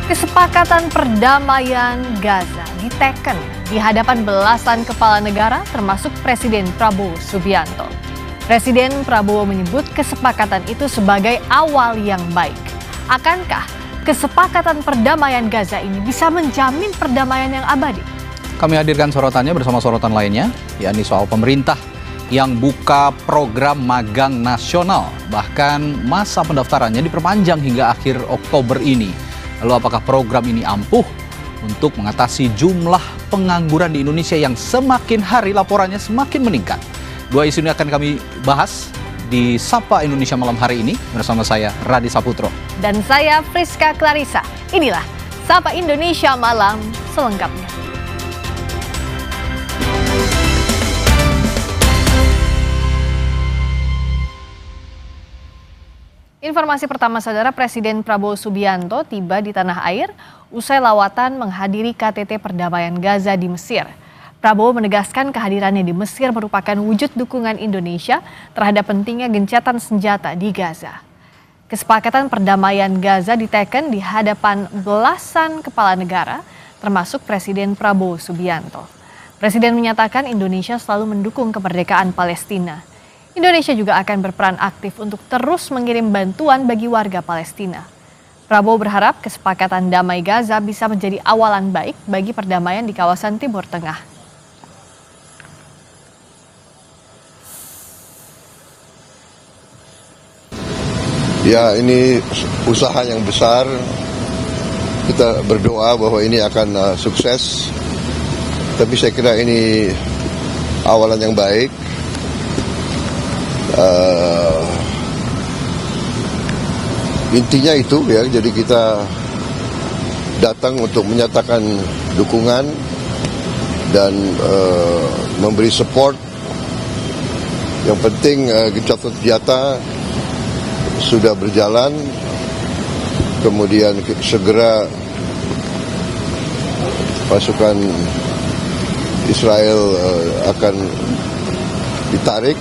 Kesepakatan perdamaian Gaza diteken di hadapan belasan kepala negara termasuk Presiden Prabowo Subianto. Presiden Prabowo menyebut kesepakatan itu sebagai awal yang baik. Akankah kesepakatan perdamaian Gaza ini bisa menjamin perdamaian yang abadi? Kami hadirkan sorotannya bersama sorotan lainnya, yakni soal pemerintah yang buka program magang nasional. Bahkan masa pendaftarannya diperpanjang hingga akhir Oktober ini. Lalu apakah program ini ampuh untuk mengatasi jumlah pengangguran di Indonesia yang semakin hari laporannya semakin meningkat? Dua isu ini akan kami bahas di Sapa Indonesia malam hari ini bersama saya Radi Saputro. Dan saya Friska Clarissa. Inilah Sapa Indonesia malam selengkapnya. Informasi pertama, Saudara, Presiden Prabowo Subianto tiba di tanah air usai lawatan menghadiri KTT Perdamaian Gaza di Mesir. Prabowo menegaskan kehadirannya di Mesir merupakan wujud dukungan Indonesia terhadap pentingnya gencatan senjata di Gaza. Kesepakatan perdamaian Gaza diteken di hadapan belasan kepala negara, termasuk Presiden Prabowo Subianto. Presiden menyatakan Indonesia selalu mendukung kemerdekaan Palestina. Indonesia juga akan berperan aktif untuk terus mengirim bantuan bagi warga Palestina. Prabowo berharap kesepakatan damai Gaza bisa menjadi awalan baik bagi perdamaian di kawasan Timur Tengah. Ya, ini usaha yang besar. Kita berdoa bahwa ini akan sukses. Tapi saya kira ini awalan yang baik. Intinya itu ya, jadi kita datang untuk menyatakan dukungan dan memberi support. Yang penting gencatan senjata sudah berjalan, kemudian segera pasukan Israel akan ditarik.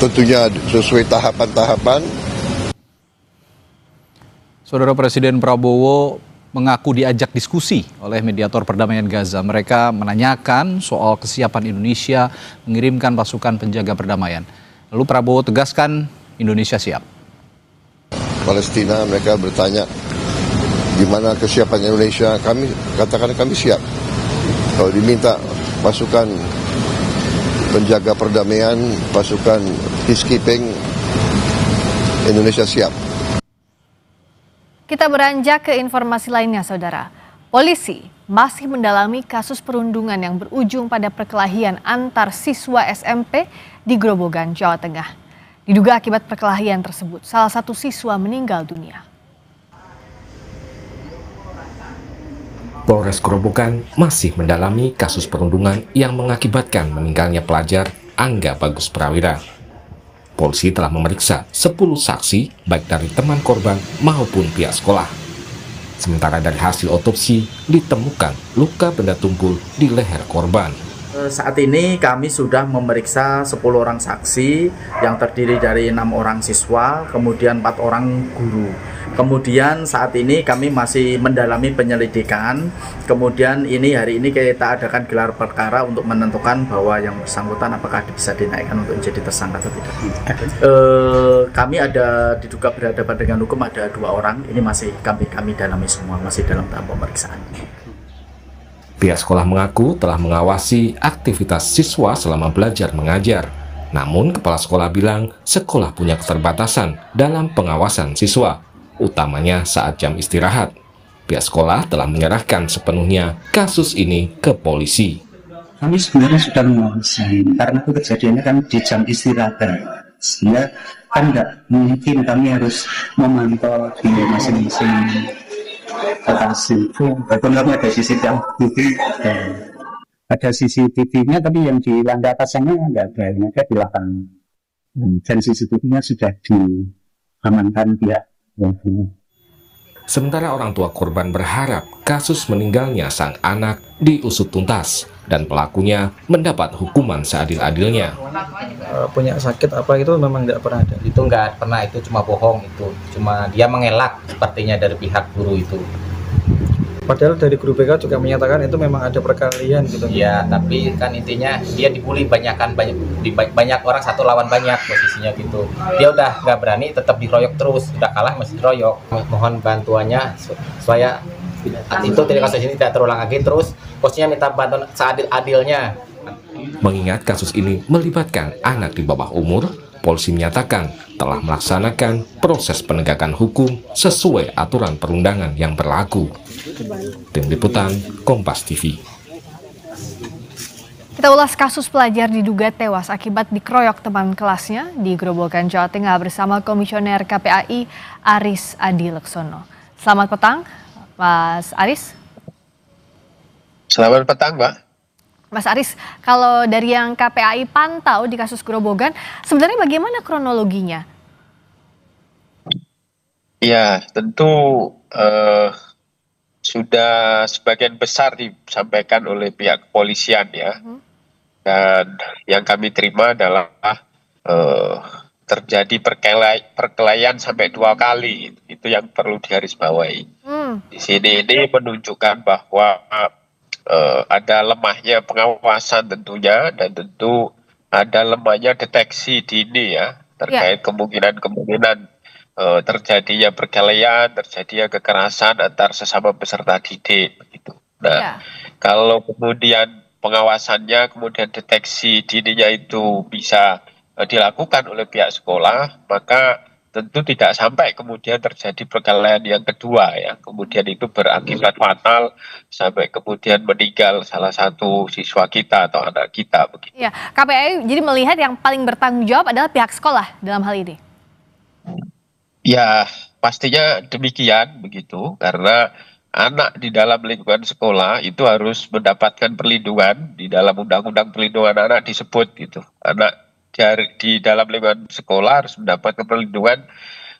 Tentunya sesuai tahapan-tahapan. Saudara, Presiden Prabowo mengaku diajak diskusi oleh mediator perdamaian Gaza. Mereka menanyakan soal kesiapan Indonesia mengirimkan pasukan penjaga perdamaian. Lalu Prabowo tegaskan Indonesia siap. Palestina mereka bertanya gimana kesiapan Indonesia. Kami katakan kami siap. Kalau diminta pasukan penjaga perdamaian, pasukan peacekeeping, Indonesia siap. Kita beranjak ke informasi lainnya, Saudara. Polisi masih mendalami kasus perundungan yang berujung pada perkelahian antar siswa SMP di Grobogan, Jawa Tengah. Diduga akibat perkelahian tersebut, salah satu siswa meninggal dunia. Polres Grobogan masih mendalami kasus perundungan yang mengakibatkan meninggalnya pelajar Angga Bagus Prawira. Polisi telah memeriksa 10 saksi baik dari teman korban maupun pihak sekolah. Sementara dari hasil otopsi ditemukan luka benda tumpul di leher korban. Saat ini kami sudah memeriksa 10 orang saksi yang terdiri dari 6 orang siswa, kemudian 4 orang guru. Kemudian saat ini kami masih mendalami penyelidikan. Kemudian hari ini kita adakan gelar perkara untuk menentukan bahwa yang bersangkutan apakah bisa dinaikkan untuk menjadi tersangka atau tidak. Kami ada diduga berhadapan dengan hukum ada 2 orang. Ini masih kami dalami semua, masih dalam tahap pemeriksaan. Pihak sekolah mengaku telah mengawasi aktivitas siswa selama belajar mengajar. Namun kepala sekolah bilang sekolah punya keterbatasan dalam pengawasan siswa, utamanya saat jam istirahat. Pihak sekolah telah menyerahkan sepenuhnya kasus ini ke polisi. Kami sebenarnya sudah mengawasi, karena itu kejadiannya kan di jam istirahat. Sehingga kan nggak mungkin kami harus memantau di masing-masing lokasi. Walaupun kami ada CCTV, ada CCTV-nya, tapi yang di lantai atas sana nggak ada, mereka di lapangan. Dan CCTV-nya sudah diamankan pihak. Sementara orang tua korban berharap kasus meninggalnya sang anak diusut tuntas dan pelakunya mendapat hukuman seadil-adilnya. Punya sakit apa itu memang tidak pernah ada. Itu nggak pernah, itu cuma bohong, itu cuma dia mengelak sepertinya dari pihak guru itu. Padahal dari guru BK juga menyatakan itu memang ada perkelahian gitu. Ya, tapi kan intinya dia dibully banyak orang, satu lawan banyak posisinya gitu. Dia udah nggak berani, tetap dikeroyok terus, udah kalah masih dikeroyok. Mohon bantuannya supaya itu dari kasus ini tidak terulang lagi, terus posisinya minta bantuan seadil-adilnya. Mengingat kasus ini melibatkan anak di bawah umur, polisi menyatakan telah melaksanakan proses penegakan hukum sesuai aturan perundangan yang berlaku. Tim Liputan, Kompas TV. Kita ulas kasus pelajar diduga tewas akibat dikeroyok teman kelasnya di Grobogan, Jawa Tengah bersama Komisioner KPAI Aris Adi Leksono. Selamat petang, Mas Aris. Selamat petang, Mbak. Mas Aris, kalau dari yang KPAI pantau di kasus Grobogan, sebenarnya bagaimana kronologinya? Ya, tentu sudah sebagian besar disampaikan oleh pihak kepolisian ya. Dan yang kami terima adalah terjadi perkelahian sampai 2 kali. Itu yang perlu digarisbawahi. Di sini ini menunjukkan bahwa ada lemahnya pengawasan tentunya, dan tentu ada lemahnya deteksi dini ya terkait kemungkinan terjadinya perkelahian, terjadinya kekerasan antar sesama peserta didik begitu. Nah, kalau kemudian pengawasannya, kemudian deteksi dininya itu bisa dilakukan oleh pihak sekolah, maka tentu tidak sampai kemudian terjadi perkelahian yang kedua ya. Kemudian itu berakibat fatal sampai kemudian meninggal salah satu siswa kita atau anak kita begitu. Ya, KPAI jadi melihat yang paling bertanggung jawab adalah pihak sekolah dalam hal ini. Ya, pastinya demikian begitu, karena anak di dalam lingkungan sekolah itu harus mendapatkan perlindungan. Di dalam Undang-Undang Perlindungan Anak disebut gitu. Anak di dalam lingkungan sekolah harus mendapatkan perlindungan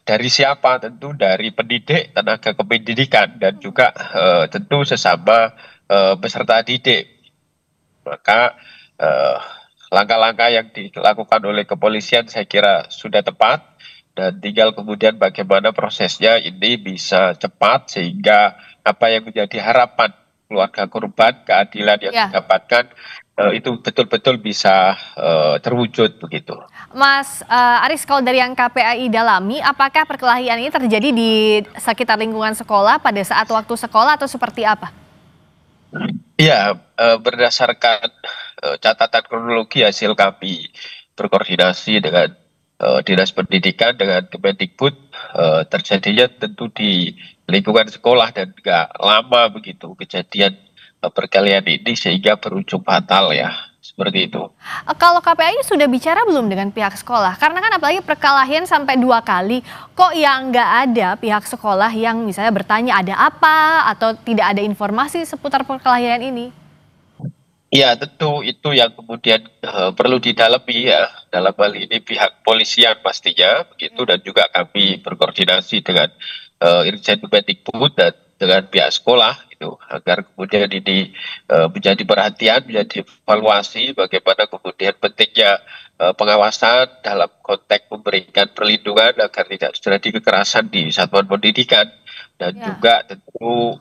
dari siapa? Tentu dari pendidik, tenaga kependidikan, dan juga tentu sesama peserta didik. Maka langkah-langkah yang dilakukan oleh kepolisian saya kira sudah tepat. Dan tinggal kemudian bagaimana prosesnya ini bisa cepat sehingga apa yang menjadi harapan keluarga korban, keadilan yang didapatkan itu betul-betul bisa terwujud begitu. Mas Aris, kalau dari yang KPAI dalami, apakah perkelahian ini terjadi di sekitar lingkungan sekolah pada saat waktu sekolah atau seperti apa? Ya, berdasarkan catatan kronologi hasil kami berkoordinasi dengan Dinas Pendidikan dengan Kemendikbud, terjadinya tentu di lingkungan sekolah dan nggak lama begitu kejadian perkelahian ini sehingga berujung fatal ya, seperti itu. Kalau KPAI sudah bicara belum dengan pihak sekolah? Karena kan apalagi perkelahian sampai 2 kali, kok yang nggak ada pihak sekolah yang misalnya bertanya ada apa atau tidak ada informasi seputar perkelahian ini? Ya, tentu itu yang kemudian perlu didalami ya, dalam hal ini pihak polisian pastinya begitu, dan juga kami berkoordinasi dengan Irjen Kemendikbud dan dengan pihak sekolah gitu, agar kemudian ini menjadi perhatian, menjadi evaluasi bagaimana kemudian pentingnya pengawasan dalam konteks memberikan perlindungan agar tidak terjadi kekerasan di satuan pendidikan, dan juga tentu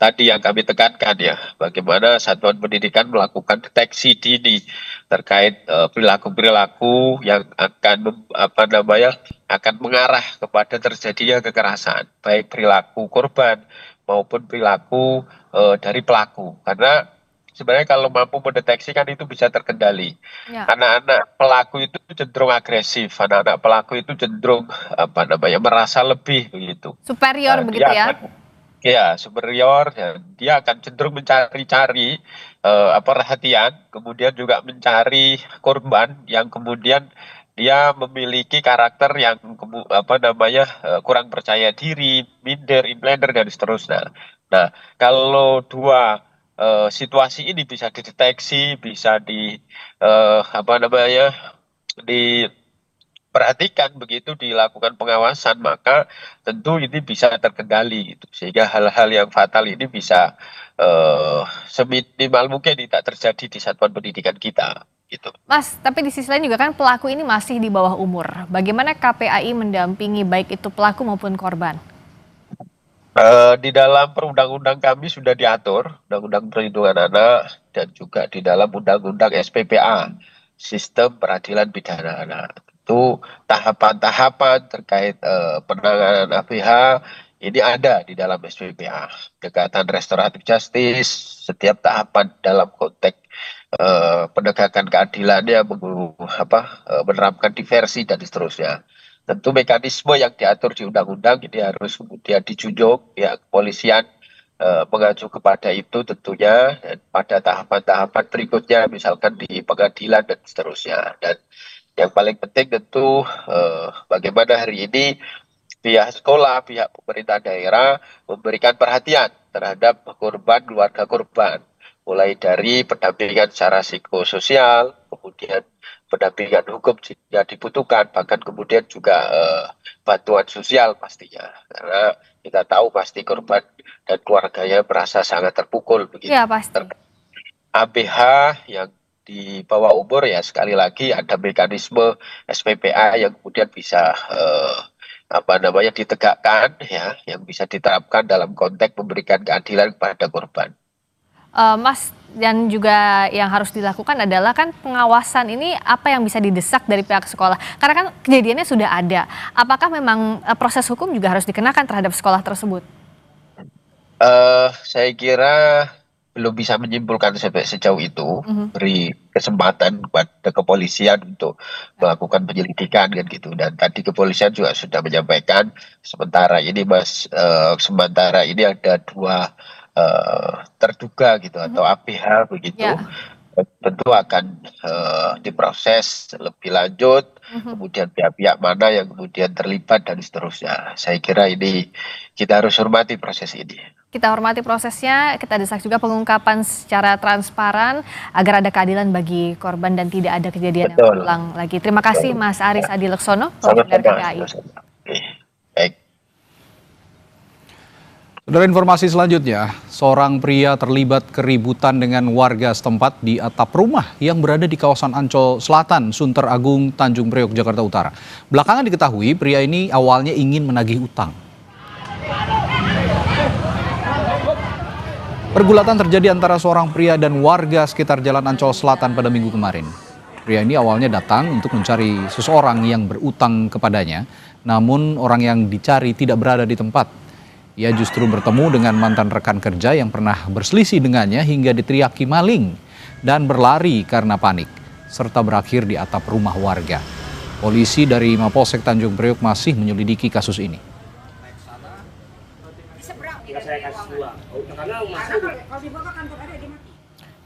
tadi yang kami tekankan ya, bagaimana satuan pendidikan melakukan deteksi dini terkait perilaku-perilaku yang akan akan mengarah kepada terjadinya kekerasan, baik perilaku korban maupun perilaku dari pelaku. Karena sebenarnya kalau mampu mendeteksi kan itu bisa terkendali. Anak-anak pelaku itu cenderung agresif, anak-anak pelaku itu cenderung merasa lebih begitu. Superior begitu ya? Ya, superior, dan dia akan cenderung mencari-cari perhatian, kemudian juga mencari korban yang kemudian dia memiliki karakter yang kurang percaya diri, minder, inblander, dan seterusnya. Nah, kalau dua situasi ini bisa dideteksi, bisa diperhatikan diperhatikan begitu dilakukan pengawasan, maka tentu ini bisa terkendali gitu. Sehingga hal-hal yang fatal ini bisa seminimal mungkin tidak terjadi di satuan pendidikan kita gitu. Mas, tapi di sisi lain juga kan pelaku ini masih di bawah umur. Bagaimana KPAI mendampingi baik itu pelaku maupun korban? Di dalam perundang-undang kami sudah diatur, Undang-Undang Perlindungan Anak, dan juga di dalam Undang-Undang SPPA, Sistem Peradilan Pidana Anak. Itu tahapan-tahapan terkait penanganan APH ini ada di dalam SPPA. Pendekatan restoratif justice, setiap tahapan dalam konteks penegakan keadilannya, menerapkan diversi dan seterusnya. Tentu mekanisme yang diatur di undang-undang ini harus kemudian dijunjung, ya kepolisian mengacu kepada itu tentunya, dan pada tahapan-tahapan berikutnya misalkan di pengadilan dan seterusnya. Dan yang paling penting tentu bagaimana hari ini pihak sekolah, pihak pemerintah daerah memberikan perhatian terhadap korban, keluarga korban, mulai dari pendampingan secara psikososial, kemudian pendampingan hukum jika dibutuhkan, bahkan kemudian juga bantuan sosial pastinya, karena kita tahu pasti korban dan keluarganya merasa sangat terpukul begitu. Ya, pasti. ABH yang di bawah umur, ya sekali lagi ada mekanisme SPPA yang kemudian bisa ditegakkan, ya, yang bisa diterapkan dalam konteks memberikan keadilan kepada korban. Mas, dan juga yang harus dilakukan adalah kan pengawasan ini apa yang bisa didesak dari pihak sekolah. Karena kan kejadiannya sudah ada. Apakah memang proses hukum juga harus dikenakan terhadap sekolah tersebut? Saya kira belum bisa menyimpulkan sampai sejauh itu. Beri kesempatan kepada kepolisian untuk melakukan penyelidikan kan gitu. Dan tadi kepolisian juga sudah menyampaikan sementara ini sementara ini ada 2 terduga gitu atau APH begitu, tentu akan diproses lebih lanjut, kemudian pihak-pihak mana yang kemudian terlibat dan seterusnya. Saya kira ini kita harus hormati proses ini. Kita hormati prosesnya, kita desak juga pengungkapan secara transparan agar ada keadilan bagi korban dan tidak ada kejadian yang berulang lagi. Terima kasih Mas Aris Adi Leksono, Komisioner KPAI. Baik. Saudara, informasi selanjutnya, seorang pria terlibat keributan dengan warga setempat di atap rumah yang berada di kawasan Ancol Selatan, Sunter Agung, Tanjung Priok, Jakarta Utara. Belakangan diketahui pria ini awalnya ingin menagih utang. Pergulatan terjadi antara seorang pria dan warga sekitar Jalan Ancol Selatan pada Minggu kemarin. Pria ini awalnya datang untuk mencari seseorang yang berutang kepadanya, namun orang yang dicari tidak berada di tempat. Ia justru bertemu dengan mantan rekan kerja yang pernah berselisih dengannya hingga diteriaki maling dan berlari karena panik, serta berakhir di atap rumah warga. Polisi dari Mapolsek Tanjung Priok masih menyelidiki kasus ini.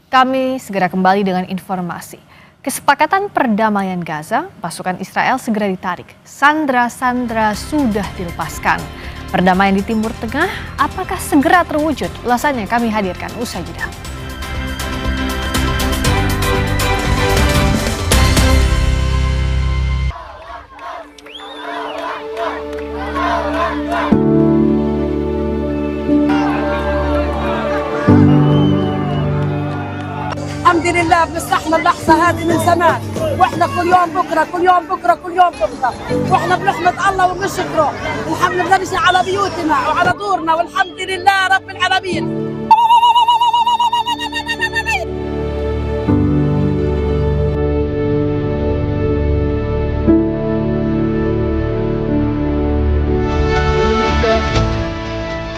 Kami segera kembali dengan informasi. Kesepakatan perdamaian Gaza, pasukan Israel segera ditarik. Sandra-sandra sudah dilepaskan. Perdamaian di Timur Tengah, apakah segera terwujud? Ulasannya kami hadirkan usai jeda. الحمد لله بنستحمل اللحظة هذه من زمان واحنا كل يوم بكرة كل يوم بكرة كل يوم بكرة واحنا بنحمد الله وبنشكره الحمد لله نرجع على بيوتنا وعلى دورنا والحمد لله رب العالمين.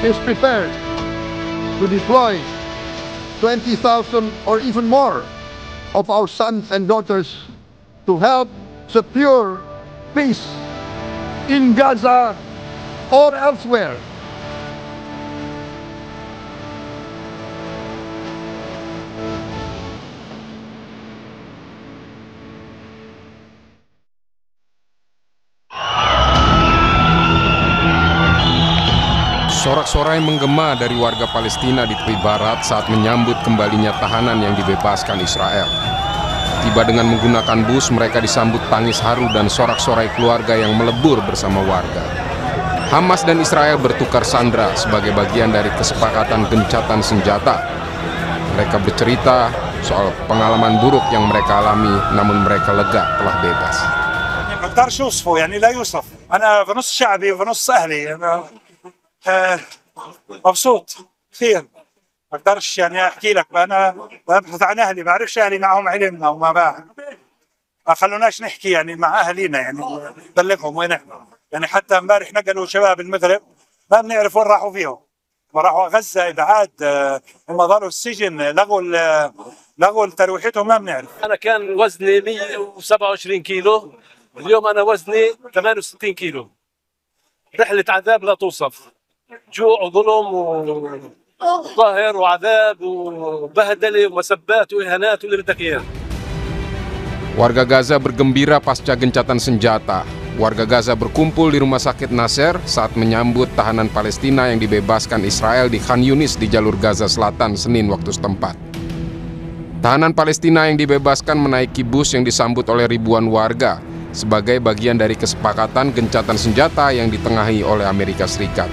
is prepared to deploy 20,000 or even more of our sons and daughters to help secure peace in Gaza or elsewhere. Sorak-sorai menggema dari warga Palestina di tepi barat saat menyambut kembalinya tahanan yang dibebaskan Israel. Tiba dengan menggunakan bus, mereka disambut tangis haru dan sorak-sorai keluarga yang melebur bersama warga. Hamas dan Israel bertukar sandera sebagai bagian dari kesepakatan gencatan senjata. Mereka bercerita soal pengalaman buruk yang mereka alami, namun mereka lega telah bebas. ما اقدرش اوصفه يعني لا يوصف انا في نص شعبي وفي نص اهلي انا مبسوط كثير ما اقدرش يعني احكي لك انا ببحث عن اهلي ما بعرفش اهلي معهم علمنا وما بعد ما خلوناش نحكي يعني مع اهالينا يعني نبلغهم وين احنا يعني حتى امبارح نقلوا شباب المغرب ما بنعرف وين راحوا فيهم ما راحوا غزه ابعاد هم ضلوا السجن لغوا ترويحتهم ما بنعرف. انا كان وزني 127 كيلو اليوم أنا وزني 68 كيلو. رحلة عذاب لا توصف، جوع وظلم وقهر وعذاب وبهدلة ومسبات وإهانات واللي بدك إياه. Warga Gaza bergembira pasca gencatan senjata. Warga Gaza berkumpul di rumah sakit Nasser saat menyambut tahanan Palestina yang dibebaskan Israel di Khan Yunis di jalur Gaza Selatan Senin waktu setempat. Tahanan Palestina yang dibebaskan menaiki bus yang disambut oleh ribuan warga sebagai bagian dari kesepakatan gencatan senjata yang ditengahi oleh Amerika Serikat.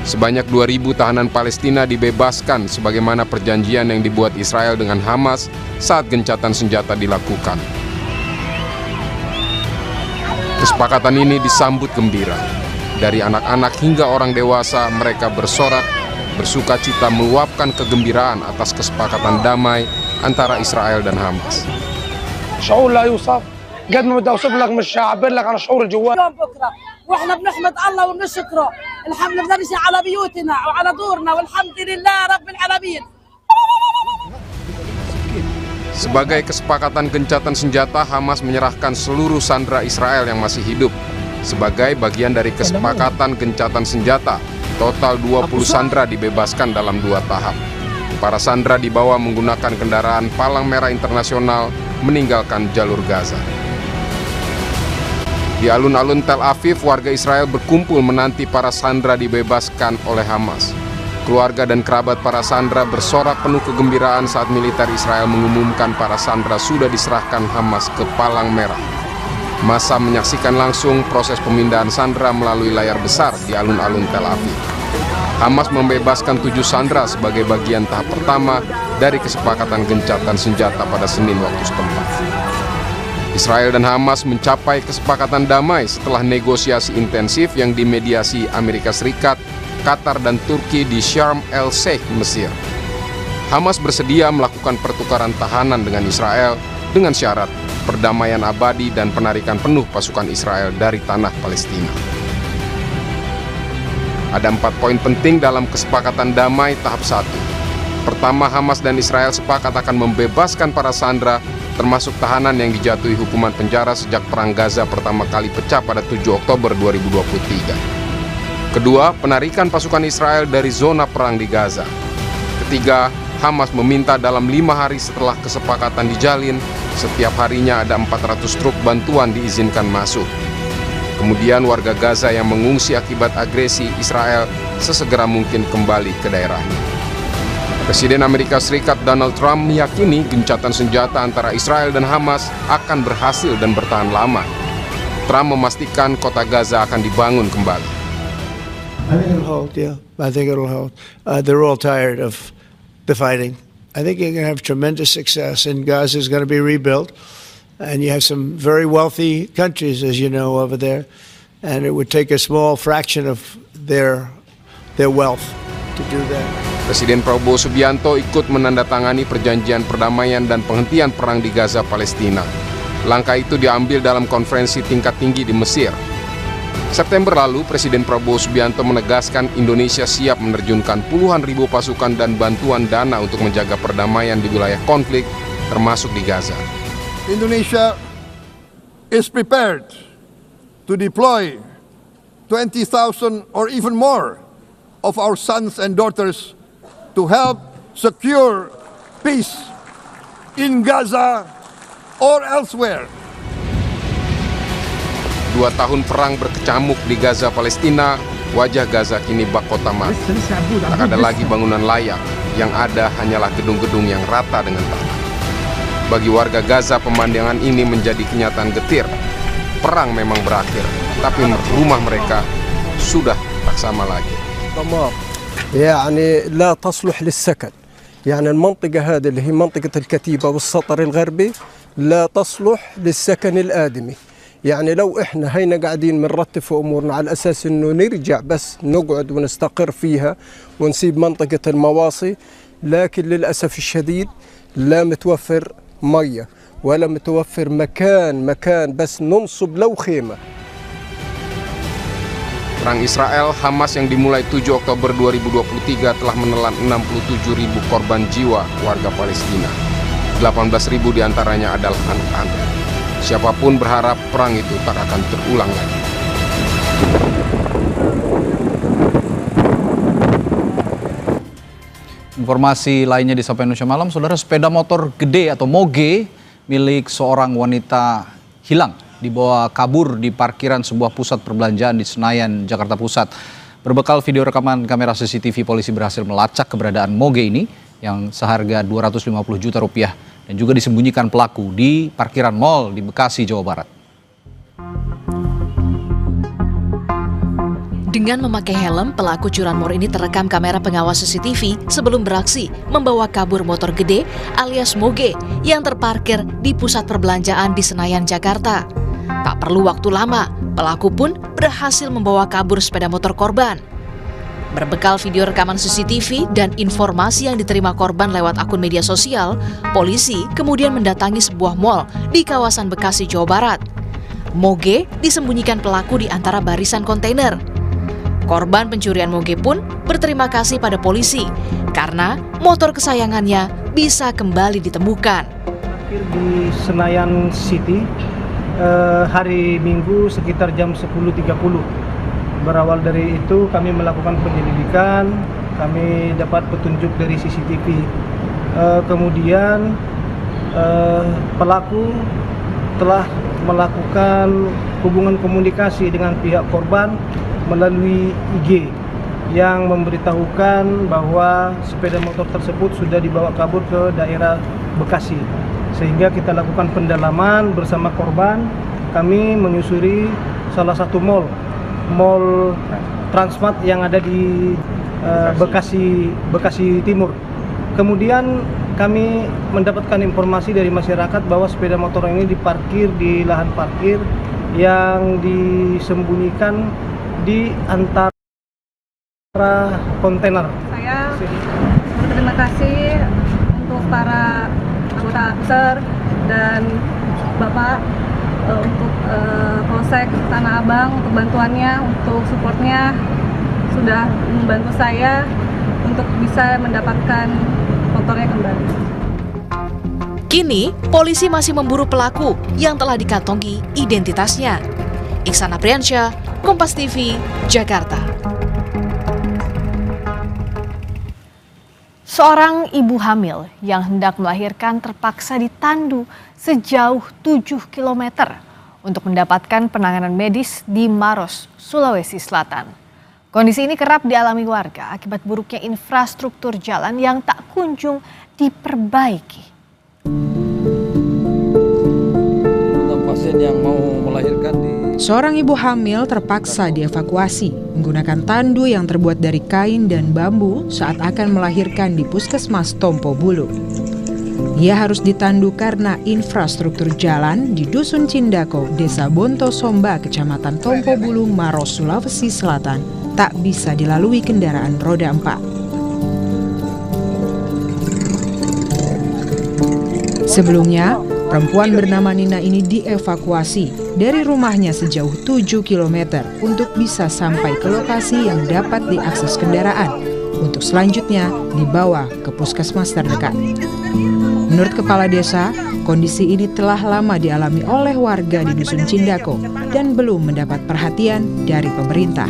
Sebanyak 2.000 tahanan Palestina dibebaskan sebagaimana perjanjian yang dibuat Israel dengan Hamas saat gencatan senjata dilakukan. Kesepakatan ini disambut gembira. Dari anak-anak hingga orang dewasa, mereka bersorak, bersuka cita meluapkan kegembiraan atas kesepakatan damai antara Israel dan Hamas. شعور لا يوصف قد ما بدي اوصف لك مش هعبر لك عن الشعور الجواني. يوم بكره واحنا بنحمد الله وبنشكره، الحمد لله نمشي على بيوتنا وعلى دورنا والحمد لله رب العالمين. Sebagai kesepakatan gencatan senjata, Hamas menyerahkan seluruh sandera Israel yang masih hidup. Sebagai bagian dari kesepakatan gencatan senjata, total 20 sandera dibebaskan dalam 2 tahap. Para sandera dibawa menggunakan kendaraan Palang Merah Internasional meninggalkan jalur Gaza. Di alun-alun Tel Aviv, warga Israel berkumpul menanti para sandera dibebaskan oleh Hamas. Keluarga dan kerabat para sandera bersorak penuh kegembiraan saat militer Israel mengumumkan para sandera sudah diserahkan Hamas ke Palang Merah. Massa menyaksikan langsung proses pemindahan sandera melalui layar besar di alun-alun Tel Aviv. Hamas membebaskan 7 sandera sebagai bagian tahap pertama dari kesepakatan gencatan senjata pada Senin waktu setempat. Israel dan Hamas mencapai kesepakatan damai setelah negosiasi intensif yang dimediasi Amerika Serikat, Qatar dan Turki di Sharm el-Sheikh, Mesir. Hamas bersedia melakukan pertukaran tahanan dengan Israel dengan syarat perdamaian abadi dan penarikan penuh pasukan Israel dari tanah Palestina. Ada 4 poin penting dalam kesepakatan damai tahap 1. Pertama, Hamas dan Israel sepakat akan membebaskan para sandera, termasuk tahanan yang dijatuhi hukuman penjara sejak Perang Gaza pertama kali pecah pada 7 Oktober 2023. Kedua, penarikan pasukan Israel dari zona perang di Gaza. Ketiga, Hamas meminta dalam 5 hari setelah kesepakatan dijalin, setiap harinya ada 400 truk bantuan diizinkan masuk. Kemudian warga Gaza yang mengungsi akibat agresi Israel sesegera mungkin kembali ke daerahnya. Presiden Amerika Serikat Donald Trump meyakini gencatan senjata antara Israel dan Hamas akan berhasil dan bertahan lama. Trump memastikan kota Gaza akan dibangun kembali. I think it'll hold, yeah. I think it'll hold. They're all tired of the fighting. I think you're going to have tremendous success, and Gaza is going to be rebuilt. And you have some very wealthy countries, as you know, over there. And it would take a small fraction of their wealth to do that. Presiden Prabowo Subianto ikut menandatangani perjanjian perdamaian dan penghentian perang di Gaza, Palestina. Langkah itu diambil dalam konferensi tingkat tinggi di Mesir. September lalu, Presiden Prabowo Subianto menegaskan Indonesia siap menerjunkan puluhan ribu pasukan dan bantuan dana untuk menjaga perdamaian di wilayah konflik, termasuk di Gaza. Indonesia is prepared to deploy 20,000 or even more of our sons and daughters to help secure peace in Gaza or elsewhere. 2 tahun perang berkecamuk di Gaza, Palestina, wajah Gaza kini bak kota mati. Tak ada lagi bangunan layak, yang ada hanyalah gedung-gedung yang rata dengan tanah. Bagi warga Gaza, pemandangan ini menjadi kenyataan getir. Perang memang berakhir, tapi rumah mereka sudah tak sama lagi. يعني لا تصلح للسكن، يعني المنطقة هذه اللي هي منطقة الكتيبة والسطر الغربي لا تصلح للسكن الآدمي. يعني لو احنا هينا قاعدين بنرتب في امورنا على اساس انه نرجع بس نقعد ونستقر فيها ونسيب منطقة المواصي، لكن للاسف الشديد لا متوفر مية ولا متوفر مكان بس ننصب لو خيمة. Perang Israel Hamas yang dimulai 7 Oktober 2023 telah menelan 67.000 korban jiwa warga Palestina. 18.000 diantaranya adalah anak-anak. Siapapun berharap perang itu tak akan terulang lagi. Informasi lainnya di Sapa Indonesia Malam, saudara, sepeda motor gede atau moge milik seorang wanita hilang, dibawa kabur di parkiran sebuah pusat perbelanjaan di Senayan, Jakarta Pusat. Berbekal video rekaman kamera CCTV, polisi berhasil melacak keberadaan moge ini yang seharga 250 juta rupiah dan juga disembunyikan pelaku di parkiran mal di Bekasi, Jawa Barat. Dengan memakai helm, pelaku curanmor ini terekam kamera pengawas CCTV sebelum beraksi membawa kabur motor gede alias moge yang terparkir di pusat perbelanjaan di Senayan, Jakarta. Tak perlu waktu lama, pelaku pun berhasil membawa kabur sepeda motor korban. Berbekal video rekaman CCTV dan informasi yang diterima korban lewat akun media sosial, polisi kemudian mendatangi sebuah mal di kawasan Bekasi, Jawa Barat. Moge disembunyikan pelaku di antara barisan kontainer. Korban pencurian moge pun berterima kasih pada polisi karena motor kesayangannya bisa kembali ditemukan. Di Senayan City hari Minggu sekitar jam 10.30. Berawal dari itu kami melakukan penyelidikan, kami dapat petunjuk dari CCTV. Kemudian pelaku telah melakukan hubungan komunikasi dengan pihak korban melalui IG yang memberitahukan bahwa sepeda motor tersebut sudah dibawa kabur ke daerah Bekasi. Sehingga kita lakukan pendalaman bersama korban, kami menyusuri salah satu mal Transmart yang ada di Bekasi Timur. Kemudian kami mendapatkan informasi dari masyarakat bahwa sepeda motor ini diparkir di lahan parkir yang disembunyikan di antara kontainer. Saya berterima kasih untuk para anggota APSER dan Bapak untuk Polsek Tanah Abang untuk bantuannya, untuk supportnya, sudah membantu saya untuk bisa mendapatkan motornya kembali. Kini, polisi masih memburu pelaku yang telah dikantongi identitasnya. Iksan Apriansyah, Kompas TV, Jakarta. Seorang ibu hamil yang hendak melahirkan terpaksa ditandu sejauh 7 km untuk mendapatkan penanganan medis di Maros, Sulawesi Selatan. Kondisi ini kerap dialami warga akibat buruknya infrastruktur jalan yang tak kunjung diperbaiki. Pasien yang mau melahirkan Seorang ibu hamil terpaksa dievakuasi menggunakan tandu yang terbuat dari kain dan bambu saat akan melahirkan di Puskesmas Tompo Bulu. Ia harus ditandu karena infrastruktur jalan di Dusun Cindako, Desa Bonto Somba, Kecamatan Tompo Bulu, Maros, Sulawesi Selatan, tak bisa dilalui kendaraan roda 4. Sebelumnya, perempuan bernama Nina ini dievakuasi dari rumahnya sejauh 7 km untuk bisa sampai ke lokasi yang dapat diakses kendaraan untuk selanjutnya dibawa ke puskesmas terdekat. Menurut Kepala Desa, kondisi ini telah lama dialami oleh warga di Dusun Cindako dan belum mendapat perhatian dari pemerintah.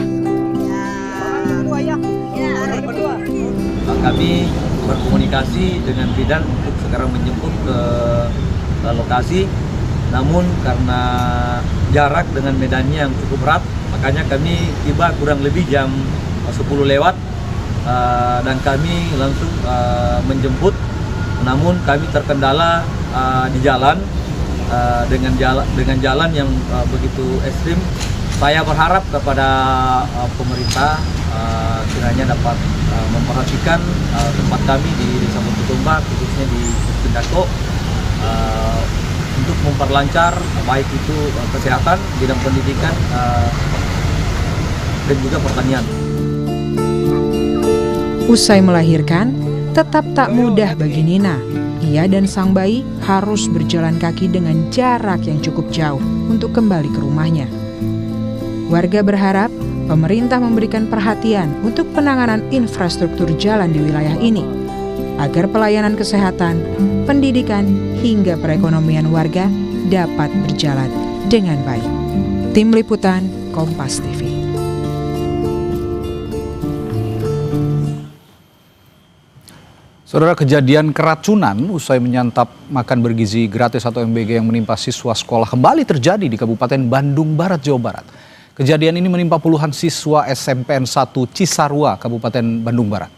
Kami berkomunikasi dengan bidan untuk sekarang menjemput ke lokasi, namun karena jarak dengan medannya yang cukup berat, makanya kami tiba kurang lebih jam 10 lewat dan kami langsung menjemput namun kami terkendala di jalan dengan jalan yang begitu ekstrim. Saya berharap kepada pemerintah kiranya dapat memperhatikan tempat kami di Desa Botutumba, khususnya di Cendako, untuk memperlancar baik itu kesehatan, bidang pendidikan, dan juga pertanian. Usai melahirkan, tetap tak mudah bagi Nina. Ia dan sang bayi harus berjalan kaki dengan jarak yang cukup jauh untuk kembali ke rumahnya. Warga berharap pemerintah memberikan perhatian untuk penanganan infrastruktur jalan di wilayah ini, agar pelayanan kesehatan, pendidikan, hingga perekonomian warga dapat berjalan dengan baik. Tim Liputan Kompas TV. Saudara, kejadian keracunan usai menyantap makan bergizi gratis atau MBG yang menimpa siswa sekolah kembali terjadi di Kabupaten Bandung Barat, Jawa Barat. Kejadian ini menimpa puluhan siswa SMPN 1 Cisarua, Kabupaten Bandung Barat.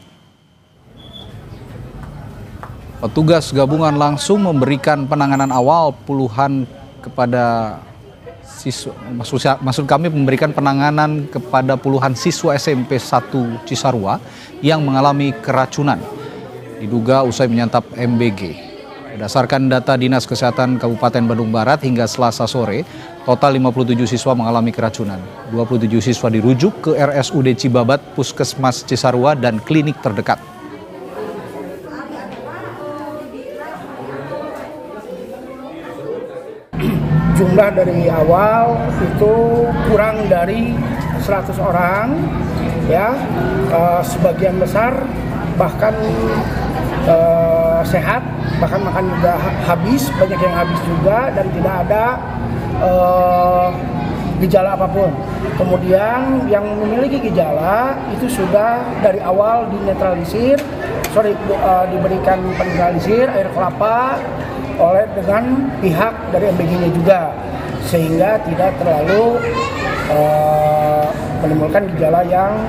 Petugas gabungan langsung memberikan penanganan awal puluhan kepada siswa, maksud kami memberikan penanganan kepada puluhan siswa SMP 1 Cisarua yang mengalami keracunan. Diduga usai menyantap MBG. Berdasarkan data Dinas Kesehatan Kabupaten Bandung Barat hingga Selasa sore, total 57 siswa mengalami keracunan. 27 siswa dirujuk ke RSUD Cibabat, Puskesmas Cisarua, dan klinik terdekat. Jumlah dari awal itu kurang dari 100 orang, ya, sebagian besar bahkan sehat, bahkan makan juga habis, banyak yang habis juga, dan tidak ada gejala apapun. Kemudian yang memiliki gejala itu sudah dari awal diberikan penetralisir air kelapa oleh dengan pihak dari MBG-nya juga, sehingga tidak terlalu menimbulkan gejala yang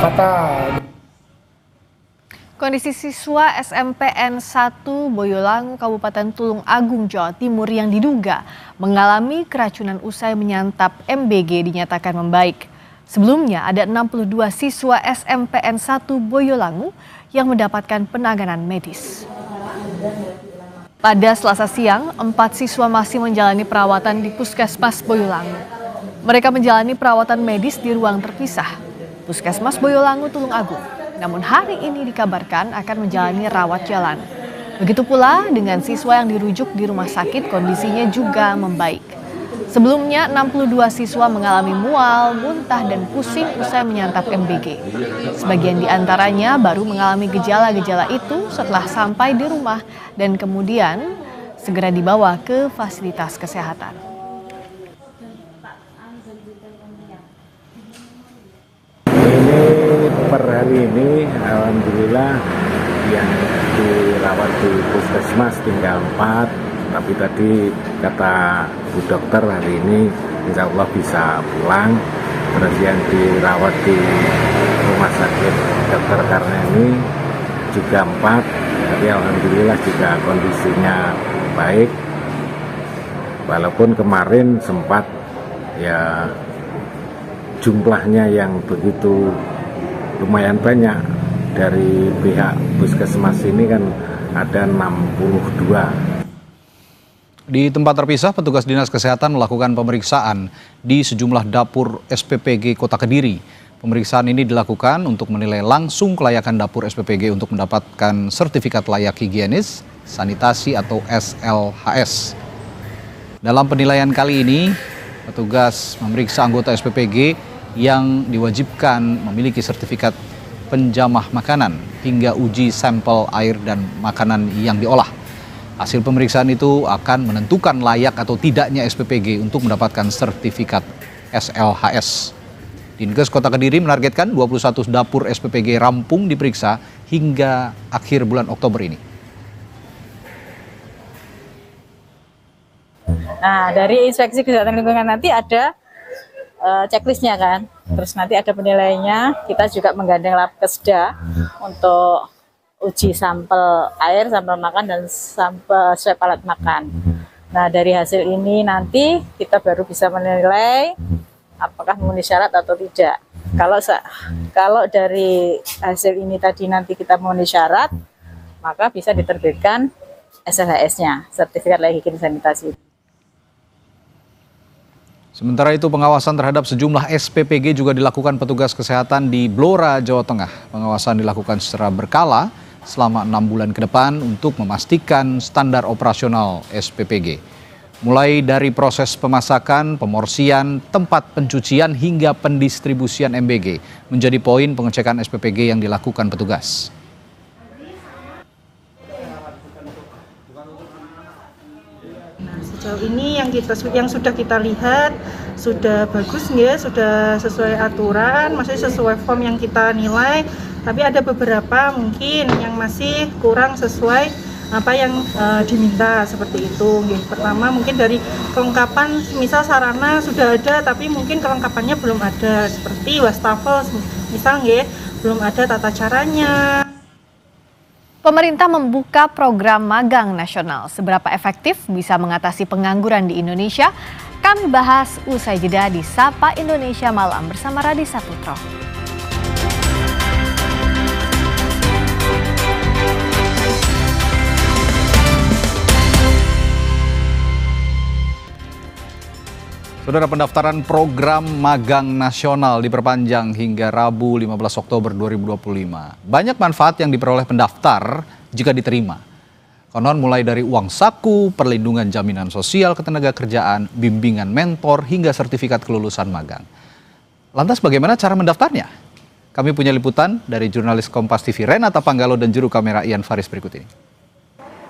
fatal. Kondisi siswa SMPN 1 Boyolangu, Kabupaten Tulung Agung, Jawa Timur yang diduga mengalami keracunan usai menyantap MBG dinyatakan membaik. Sebelumnya ada 62 siswa SMPN 1 Boyolangu yang mendapatkan penanganan medis. Pada Selasa siang, 4 siswa masih menjalani perawatan di Puskesmas Boyolangu. Mereka menjalani perawatan medis di ruang terpisah Puskesmas Boyolangu, Tulung Agung. Namun hari ini dikabarkan akan menjalani rawat jalan. Begitu pula dengan siswa yang dirujuk di rumah sakit, kondisinya juga membaik. Sebelumnya 62 siswa mengalami mual, muntah, dan pusing usai menyantap MBG. Sebagian di antaranya baru mengalami gejala-gejala itu setelah sampai di rumah dan kemudian segera dibawa ke fasilitas kesehatan. Per hari ini alhamdulillah yang dirawat di puskesmas tinggal 4, tapi tadi kata Bu Dokter hari ini insya Allah bisa pulang. Terus yang dirawat di rumah sakit Dr. Karneni juga 4, tapi alhamdulillah juga kondisinya baik, walaupun kemarin sempat ya jumlahnya yang begitu lumayan banyak. Dari pihak puskesmas ini kan ada 62. Di tempat terpisah, petugas Dinas Kesehatan melakukan pemeriksaan di sejumlah dapur SPPG Kota Kediri. Pemeriksaan ini dilakukan untuk menilai langsung kelayakan dapur SPPG untuk mendapatkan sertifikat layak higienis, sanitasi atau SLHS. Dalam penilaian kali ini, petugas memeriksa anggota SPPG yang diwajibkan memiliki sertifikat penjamah makanan hingga uji sampel air dan makanan yang diolah. Hasil pemeriksaan itu akan menentukan layak atau tidaknya SPPG untuk mendapatkan sertifikat SLHS. Dinkes Kota Kediri menargetkan 21 dapur SPPG rampung diperiksa hingga akhir bulan Oktober ini. Nah, dari inspeksi kesehatan lingkungan nanti ada checklistnya kan, terus nanti ada penilaiannya. Kita juga menggandeng Labkesda untuk uji sampel air, sampel makan, dan sampel swab alat makan. Nah, dari hasil ini nanti kita baru bisa menilai apakah memenuhi syarat atau tidak. Kalau dari hasil ini tadi nanti kita memenuhi syarat, maka bisa diterbitkan SLHS-nya, sertifikat layak higienis sanitasi. Sementara itu pengawasan terhadap sejumlah SPPG juga dilakukan petugas kesehatan di Blora, Jawa Tengah. Pengawasan dilakukan secara berkala selama 6 bulan ke depan untuk memastikan standar operasional SPPG. Mulai dari proses pemasakan, pemorsian, tempat pencucian hingga pendistribusian MBG menjadi poin pengecekan SPPG yang dilakukan petugas. Sejauh ini yang sudah kita lihat sudah bagus ya, sudah sesuai aturan, maksudnya sesuai form yang kita nilai. Tapi ada beberapa mungkin yang masih kurang sesuai apa yang diminta seperti itu. Pertama mungkin dari kelengkapan, misal sarana sudah ada tapi mungkin kelengkapannya belum ada, seperti wastafel misal belum ada tata caranya. Pemerintah membuka program magang nasional. Seberapa efektif bisa mengatasi pengangguran di Indonesia? Kami bahas usai jeda di Sapa Indonesia Malam bersama Radisa Putro. Saudara, pendaftaran program magang nasional diperpanjang hingga Rabu 15 Oktober 2025. Banyak manfaat yang diperoleh pendaftar jika diterima. Konon mulai dari uang saku, perlindungan jaminan sosial ketenagakerjaan, bimbingan mentor, hingga sertifikat kelulusan magang. Lantas bagaimana cara mendaftarnya? Kami punya liputan dari jurnalis Kompas TV Renata Panggalo dan juru kamera Ian Faris berikut ini.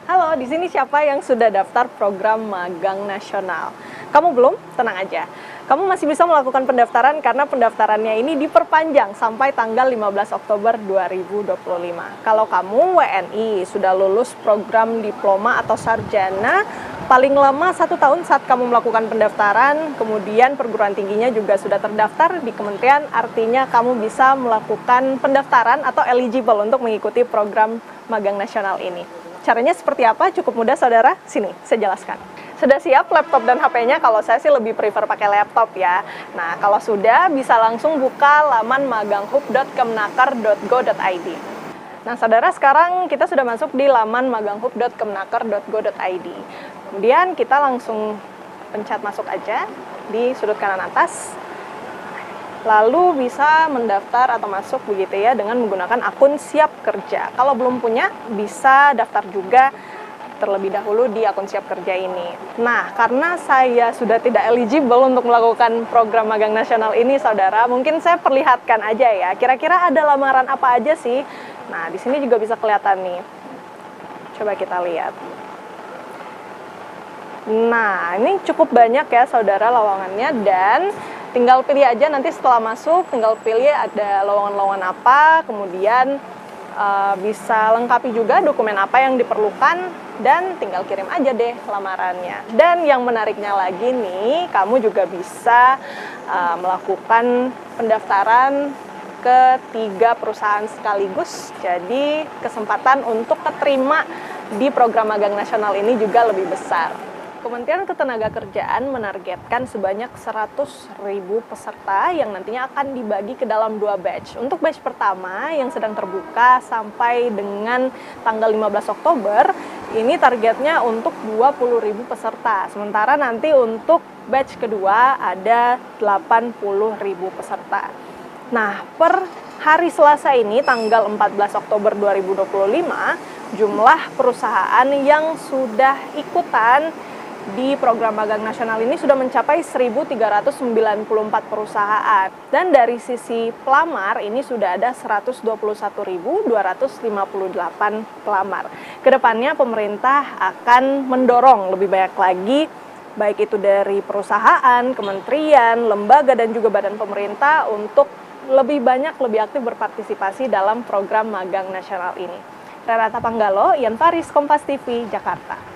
Halo, di sini siapa yang sudah daftar program magang nasional? Kamu belum? Tenang aja. Kamu masih bisa melakukan pendaftaran karena pendaftarannya ini diperpanjang sampai tanggal 15 Oktober 2025. Kalau kamu WNI sudah lulus program diploma atau sarjana, paling lama 1 tahun saat kamu melakukan pendaftaran, kemudian perguruan tingginya juga sudah terdaftar di kementerian, artinya kamu bisa melakukan pendaftaran atau eligible untuk mengikuti program magang nasional ini. Caranya seperti apa? Cukup mudah, saudara. Sini, saya jelaskan. Sudah siap laptop dan HP-nya? Kalau saya sih lebih prefer pakai laptop ya. Nah, kalau sudah, bisa langsung buka laman maganghub.kemenaker.go.id. Nah, saudara, sekarang kita sudah masuk di laman maganghub.kemenaker.go.id. Kemudian kita langsung pencet masuk aja di sudut kanan atas. Lalu bisa mendaftar atau masuk begitu ya dengan menggunakan akun Siap Kerja. Kalau belum punya, bisa daftar juga terlebih dahulu di akun Siap Kerja ini. Nah, karena saya sudah tidak eligible untuk melakukan program magang nasional ini, saudara, mungkin saya perlihatkan aja ya. Kira-kira ada lamaran apa aja sih? Nah, di sini juga bisa kelihatan nih. Coba kita lihat. Nah, ini cukup banyak ya, saudara, lowongannya, dan tinggal pilih aja nanti setelah masuk, tinggal pilih ada lowongan-lowongan apa, kemudian bisa lengkapi juga dokumen apa yang diperlukan, dan tinggal kirim aja deh lamarannya. Dan yang menariknya lagi nih, kamu juga bisa melakukan pendaftaran ke 3 perusahaan sekaligus, jadi kesempatan untuk keterima di program magang nasional ini juga lebih besar. Kementerian Ketenagakerjaan menargetkan sebanyak 100.000 peserta yang nantinya akan dibagi ke dalam 2 batch. Untuk batch pertama yang sedang terbuka sampai dengan tanggal 15 Oktober, ini targetnya untuk 20.000 peserta. Sementara nanti untuk batch kedua ada 80.000 peserta. Nah, per hari Selasa ini tanggal 14 Oktober 2025, jumlah perusahaan yang sudah ikutan di program magang nasional ini sudah mencapai 1.394 perusahaan. Dan dari sisi pelamar ini sudah ada 121.258 pelamar. Kedepannya pemerintah akan mendorong lebih banyak lagi, baik itu dari perusahaan, kementerian, lembaga, dan juga badan pemerintah untuk lebih banyak, lebih aktif berpartisipasi dalam program magang nasional ini. Renata Panggalo, Ian Faris, Kompas TV, Jakarta.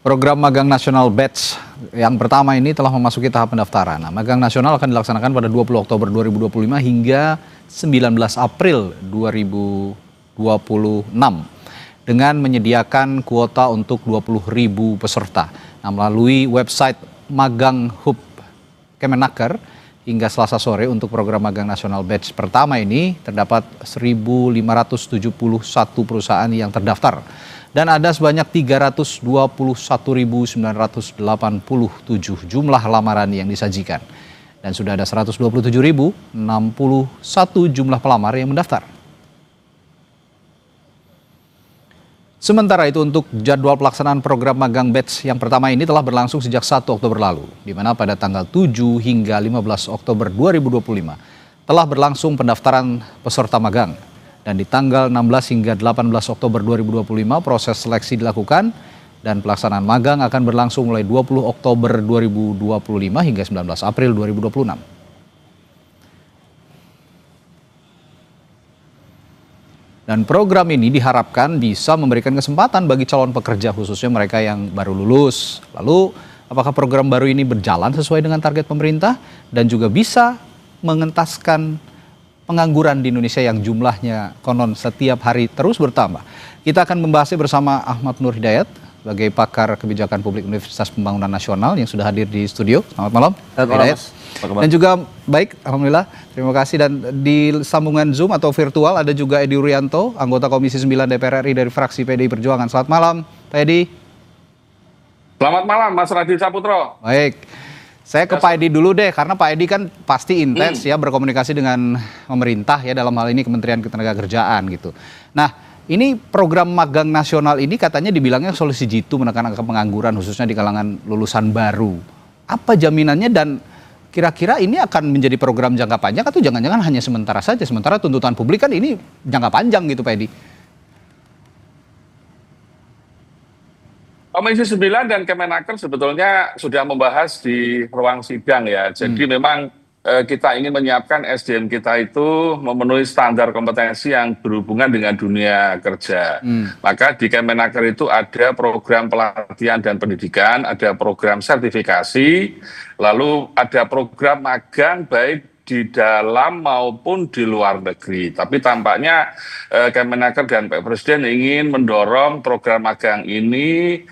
Program Magang Nasional Batch yang pertama ini telah memasuki tahap pendaftaran. Nah, Magang Nasional akan dilaksanakan pada 20 Oktober 2025 hingga 19 April 2026 dengan menyediakan kuota untuk 20.000 peserta. Nah, melalui website Magang Hub Kemenaker hingga Selasa sore untuk program magang nasional batch pertama ini terdapat 1.571 perusahaan yang terdaftar dan ada sebanyak 321.987 jumlah lamaran yang disajikan dan sudah ada 127.061 jumlah pelamar yang mendaftar. Sementara itu untuk jadwal pelaksanaan program magang batch yang pertama ini telah berlangsung sejak 1 Oktober lalu, di mana pada tanggal 7 hingga 15 Oktober 2025 telah berlangsung pendaftaran peserta magang. Dan di tanggal 16 hingga 18 Oktober 2025 proses seleksi dilakukan dan pelaksanaan magang akan berlangsung mulai 20 Oktober 2025 hingga 19 April 2026. Dan program ini diharapkan bisa memberikan kesempatan bagi calon pekerja khususnya mereka yang baru lulus. Lalu apakah program baru ini berjalan sesuai dengan target pemerintah dan juga bisa mengentaskan pengangguran di Indonesia yang jumlahnya konon setiap hari terus bertambah. Kita akan membahasnya bersama Ahmad Nur Hidayat sebagai pakar kebijakan publik Universitas Pembangunan Nasional yang sudah hadir di studio. Selamat malam. Hidayat. Dan juga baik, alhamdulillah, terima kasih. Dan di sambungan Zoom atau virtual ada juga Edi Urianto, anggota Komisi 9 DPR RI dari fraksi PDI Perjuangan. Selamat malam, Pak Edi. Selamat malam, Mas Radhi Saputro. Baik, saya ke Pak Edi dulu deh, karena Pak Edi kan pasti intens ya berkomunikasi dengan pemerintah ya, dalam hal ini Kementerian Ketenagakerjaan gitu. Nah, ini program magang nasional ini katanya dibilangnya solusi jitu menekan angka pengangguran khususnya di kalangan lulusan baru. Apa jaminannya dan kira-kira ini akan menjadi program jangka panjang atau jangan-jangan hanya sementara saja? Sementara tuntutan publik kan ini jangka panjang gitu Pak Edi. Komisi 9 dan Kemenaker sebetulnya sudah membahas di ruang sidang ya. Jadi memang kita ingin menyiapkan SDM kita itu memenuhi standar kompetensi yang berhubungan dengan dunia kerja. Maka di Kemenaker itu ada program pelatihan dan pendidikan, ada program sertifikasi, lalu ada program magang baik di dalam maupun di luar negeri. Tapi tampaknya Kemenaker dan Pak Presiden ingin mendorong program magang ini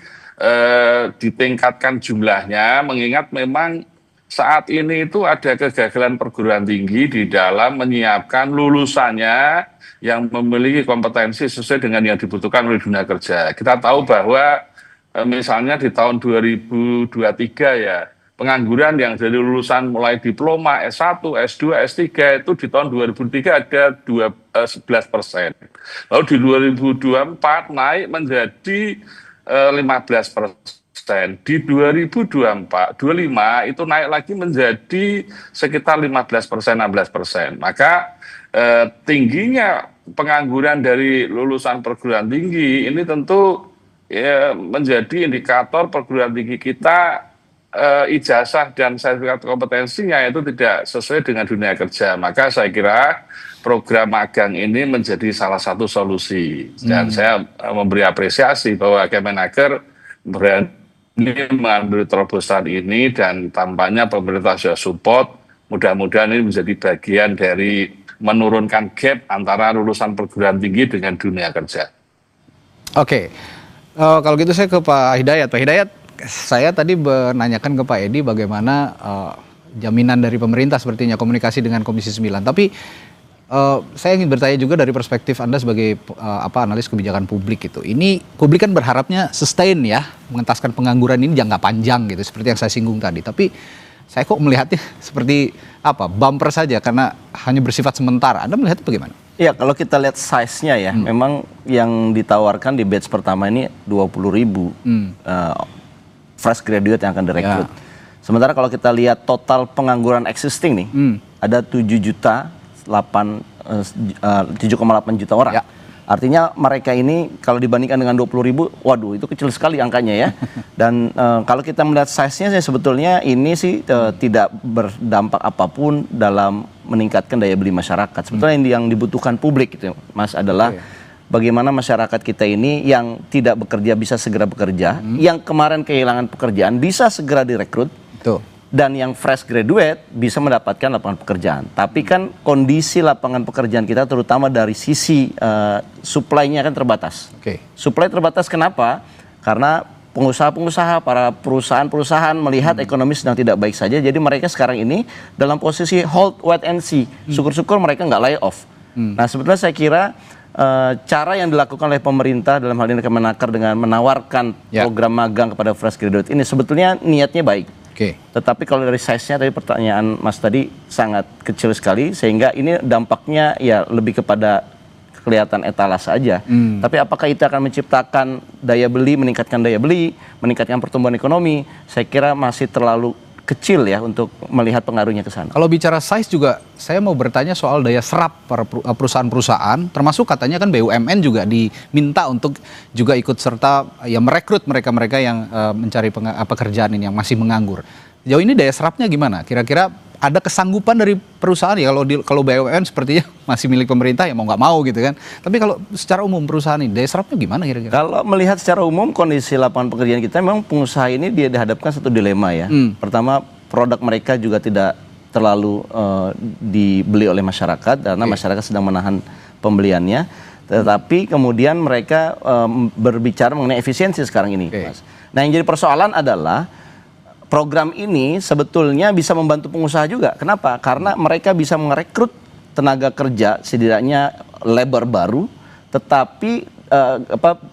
ditingkatkan jumlahnya, mengingat memang saat ini itu ada kegagalan perguruan tinggi di dalam menyiapkan lulusannya yang memiliki kompetensi sesuai dengan yang dibutuhkan oleh dunia kerja. Kita tahu bahwa misalnya di tahun 2023 ya, pengangguran yang dari lulusan mulai diploma S1, S2, S3 itu di tahun 2003 ada 11%. Lalu di 2024 naik menjadi 15%. Di 2024, 25 itu naik lagi menjadi sekitar 15%, 16%. Maka tingginya pengangguran dari lulusan perguruan tinggi ini tentu menjadi indikator perguruan tinggi kita ijazah dan sertifikat kompetensinya itu tidak sesuai dengan dunia kerja. Maka saya kira program magang ini menjadi salah satu solusi. Dan saya memberi apresiasi bahwa Kemenaker berani mengambil terobosan ini dan tampaknya pemerintah sudah support. Mudah-mudahan ini menjadi bagian dari menurunkan gap antara lulusan perguruan tinggi dengan dunia kerja. Oke, kalau gitu saya ke Pak Hidayat. Pak Hidayat, saya tadi menanyakan ke Pak Edi bagaimana jaminan dari pemerintah sepertinya komunikasi dengan Komisi 9. Tapi saya ingin bertanya juga dari perspektif Anda sebagai analis kebijakan publik gitu. Ini publik kan berharapnya sustain ya, mengentaskan pengangguran ini jangka panjang gitu, seperti yang saya singgung tadi. Tapi saya kok melihatnya seperti bumper saja karena hanya bersifat sementara. Anda melihatnya bagaimana? Ya, kalau kita lihat size-nya ya, memang yang ditawarkan di batch pertama ini 20.000 fresh graduate yang akan direkrut. Sementara kalau kita lihat total pengangguran existing nih, ada 7,8 juta orang. Artinya mereka ini kalau dibandingkan dengan 20.000, waduh itu kecil sekali angkanya ya. Dan kalau kita melihat size-nya sebetulnya ini sih tidak berdampak apapun dalam meningkatkan daya beli masyarakat. Sebetulnya yang dibutuhkan publik itu, Mas, adalah bagaimana masyarakat kita ini yang tidak bekerja bisa segera bekerja, yang kemarin kehilangan pekerjaan bisa segera direkrut. dan yang fresh graduate bisa mendapatkan lapangan pekerjaan. Tapi kan kondisi lapangan pekerjaan kita terutama dari sisi supply-nya kan terbatas. Supply terbatas kenapa? Karena pengusaha-pengusaha, para perusahaan-perusahaan melihat ekonomi sedang tidak baik saja, jadi mereka sekarang ini dalam posisi hold, wait and see. Syukur-syukur mereka nggak lay off. Nah sebetulnya saya kira cara yang dilakukan oleh pemerintah dalam hal ini Kemenaker dengan menawarkan program magang kepada fresh graduate ini sebetulnya niatnya baik. Tetapi kalau dari size-nya tadi pertanyaan Mas tadi sangat kecil sekali sehingga ini dampaknya ya lebih kepada kelihatan etalase saja. Tapi apakah itu akan menciptakan daya beli, meningkatkan daya beli, meningkatkan pertumbuhan ekonomi? Saya kira masih terlalu kecil ya untuk melihat pengaruhnya ke sana. Kalau bicara size juga, saya mau bertanya soal daya serap para perusahaan-perusahaan, termasuk katanya kan BUMN juga diminta untuk juga ikut serta ya merekrut mereka-mereka yang mencari pekerjaan ini yang masih menganggur. Jauh ini daya serapnya gimana? Kira-kira ada kesanggupan dari perusahaan ya kalau BUMN sepertinya masih milik pemerintah ya mau nggak mau gitu kan. Tapi kalau secara umum perusahaan ini daya serapnya gimana kira-kira? Kalau melihat secara umum kondisi lapangan pekerjaan kita memang pengusaha ini dia dihadapkan satu dilema ya. Pertama produk mereka juga tidak terlalu dibeli oleh masyarakat karena masyarakat sedang menahan pembeliannya. Tetapi kemudian mereka berbicara mengenai efisiensi sekarang ini. Mas. Nah yang jadi persoalan adalah program ini sebetulnya bisa membantu pengusaha juga. Kenapa? Karena mereka bisa merekrut tenaga kerja, setidaknya labor baru, tetapi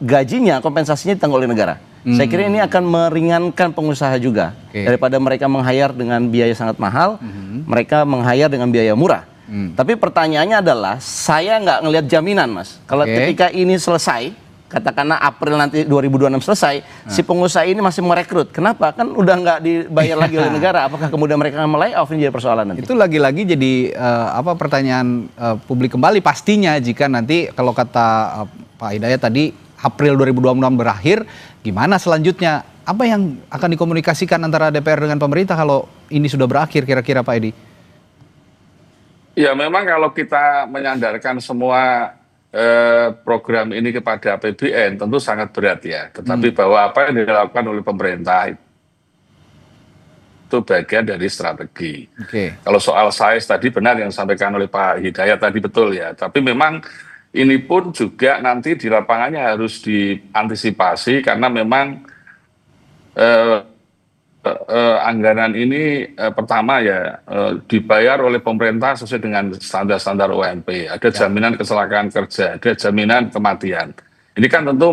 gajinya, kompensasinya ditanggung oleh negara. Saya kira ini akan meringankan pengusaha juga. Daripada mereka meng-hire dengan biaya sangat mahal, mereka meng-hire dengan biaya murah. Tapi pertanyaannya adalah, saya nggak ngelihat jaminan, Mas. Kalau ketika ini selesai, katakanlah April nanti 2026 selesai, si pengusaha ini masih merekrut. Kenapa? Kan udah nggak dibayar lagi oleh negara. Apakah kemudian mereka akan melay off? Ini jadi persoalan nanti. Itu lagi-lagi jadi pertanyaan publik kembali pastinya jika nanti kalau kata Pak Hidayat tadi April 2026 berakhir, gimana selanjutnya? Apa yang akan dikomunikasikan antara DPR dengan pemerintah kalau ini sudah berakhir kira-kira Pak Edi? Ya memang kalau kita menyandarkan semua program ini kepada APBN tentu sangat berat ya. Tetapi bahwa apa yang dilakukan oleh pemerintah itu bagian dari strategi. Kalau soal size tadi benar yang disampaikan oleh Pak Hidayat tadi betul ya. Tapi memang ini pun juga nanti di lapangannya harus diantisipasi karena memang anggaran ini pertama ya dibayar oleh pemerintah sesuai dengan standar-standar UMP. Ada jaminan kecelakaan kerja, ada jaminan kematian. Ini kan tentu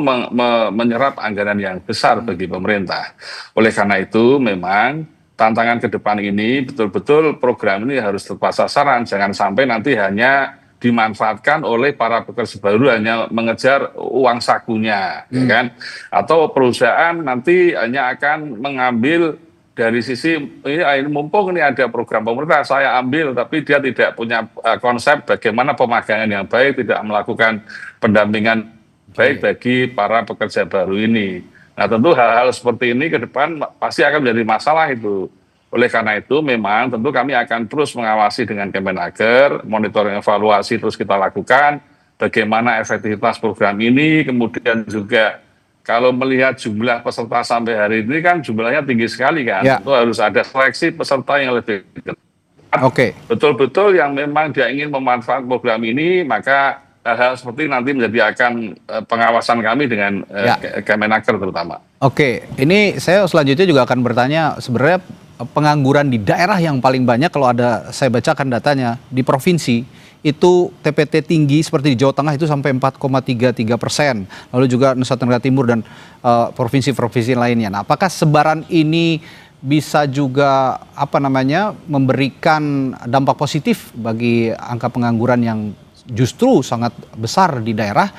menyerap anggaran yang besar bagi pemerintah. Oleh karena itu memang tantangan ke depan ini betul-betul program ini harus tepat sasaran. Jangan sampai nanti hanya dimanfaatkan oleh para pekerja baru hanya mengejar uang sakunya, ya kan? Atau perusahaan nanti hanya akan mengambil dari sisi ini mumpung ini ada program pemerintah saya ambil, tapi dia tidak punya konsep bagaimana pemagangan yang baik, tidak melakukan pendampingan baik bagi para pekerja baru ini. Nah tentu hal-hal seperti ini ke depan pasti akan menjadi masalah itu. Oleh karena itu memang tentu kami akan terus mengawasi dengan Kemenaker, monitoring evaluasi terus kita lakukan, bagaimana efektivitas program ini, kemudian juga kalau melihat jumlah peserta sampai hari ini kan jumlahnya tinggi sekali kan, tentu harus ada seleksi peserta yang lebih betul-betul yang memang dia ingin memanfaatkan program ini, maka hal-hal seperti nanti menjadi akan pengawasan kami dengan Kemenaker terutama. Ini saya selanjutnya juga akan bertanya sebenarnya pengangguran di daerah yang paling banyak kalau ada saya bacakan datanya di provinsi itu TPT tinggi seperti di Jawa Tengah itu sampai 4,33%, lalu juga Nusa Tenggara Timur dan provinsi-provinsi lainnya. Nah, apakah sebaran ini bisa juga memberikan dampak positif bagi angka pengangguran yang justru sangat besar di daerah?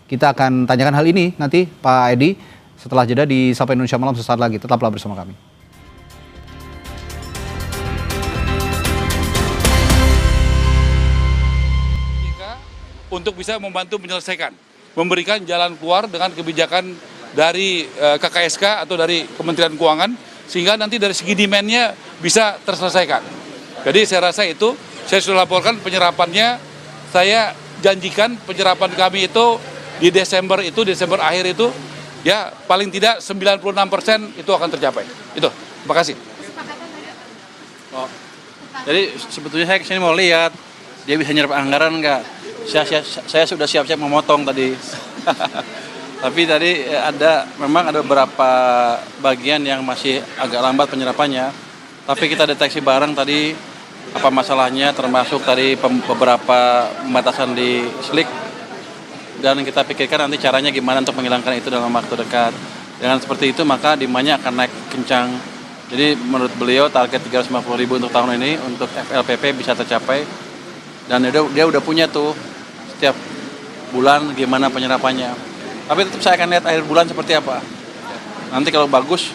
Kita akan tanyakan hal ini nanti Pak Edi setelah jeda di Sapa Indonesia Malam sesaat lagi. Tetaplah bersama kami. Untuk bisa membantu menyelesaikan, memberikan jalan keluar dengan kebijakan dari KKSK atau dari Kementerian Keuangan, sehingga nanti dari segi demand-nya bisa terselesaikan. Jadi saya rasa itu, saya sudah laporkan penyerapannya, saya janjikan penyerapan kami itu di Desember akhir itu, ya paling tidak 96% itu akan tercapai. Itu, terima kasih. Oh. Jadi sebetulnya saya kesini mau lihat dia bisa nyerap anggaran nggak. Saya sudah siap-siap memotong tadi. Tapi tadi memang ada beberapa bagian yang masih agak lambat penyerapannya. Tapi kita deteksi bareng tadi apa masalahnya, termasuk tadi beberapa pembatasan di slik. Dan kita pikirkan nanti caranya gimana untuk menghilangkan itu dalam waktu dekat. Dengan seperti itu maka demand-nya akan naik kencang. Jadi menurut beliau target 350.000 untuk tahun ini untuk FLPP bisa tercapai. Dan dia udah punya tuh setiap bulan gimana penyerapannya. Tapi tetap saya akan lihat akhir bulan seperti apa. Nanti kalau bagus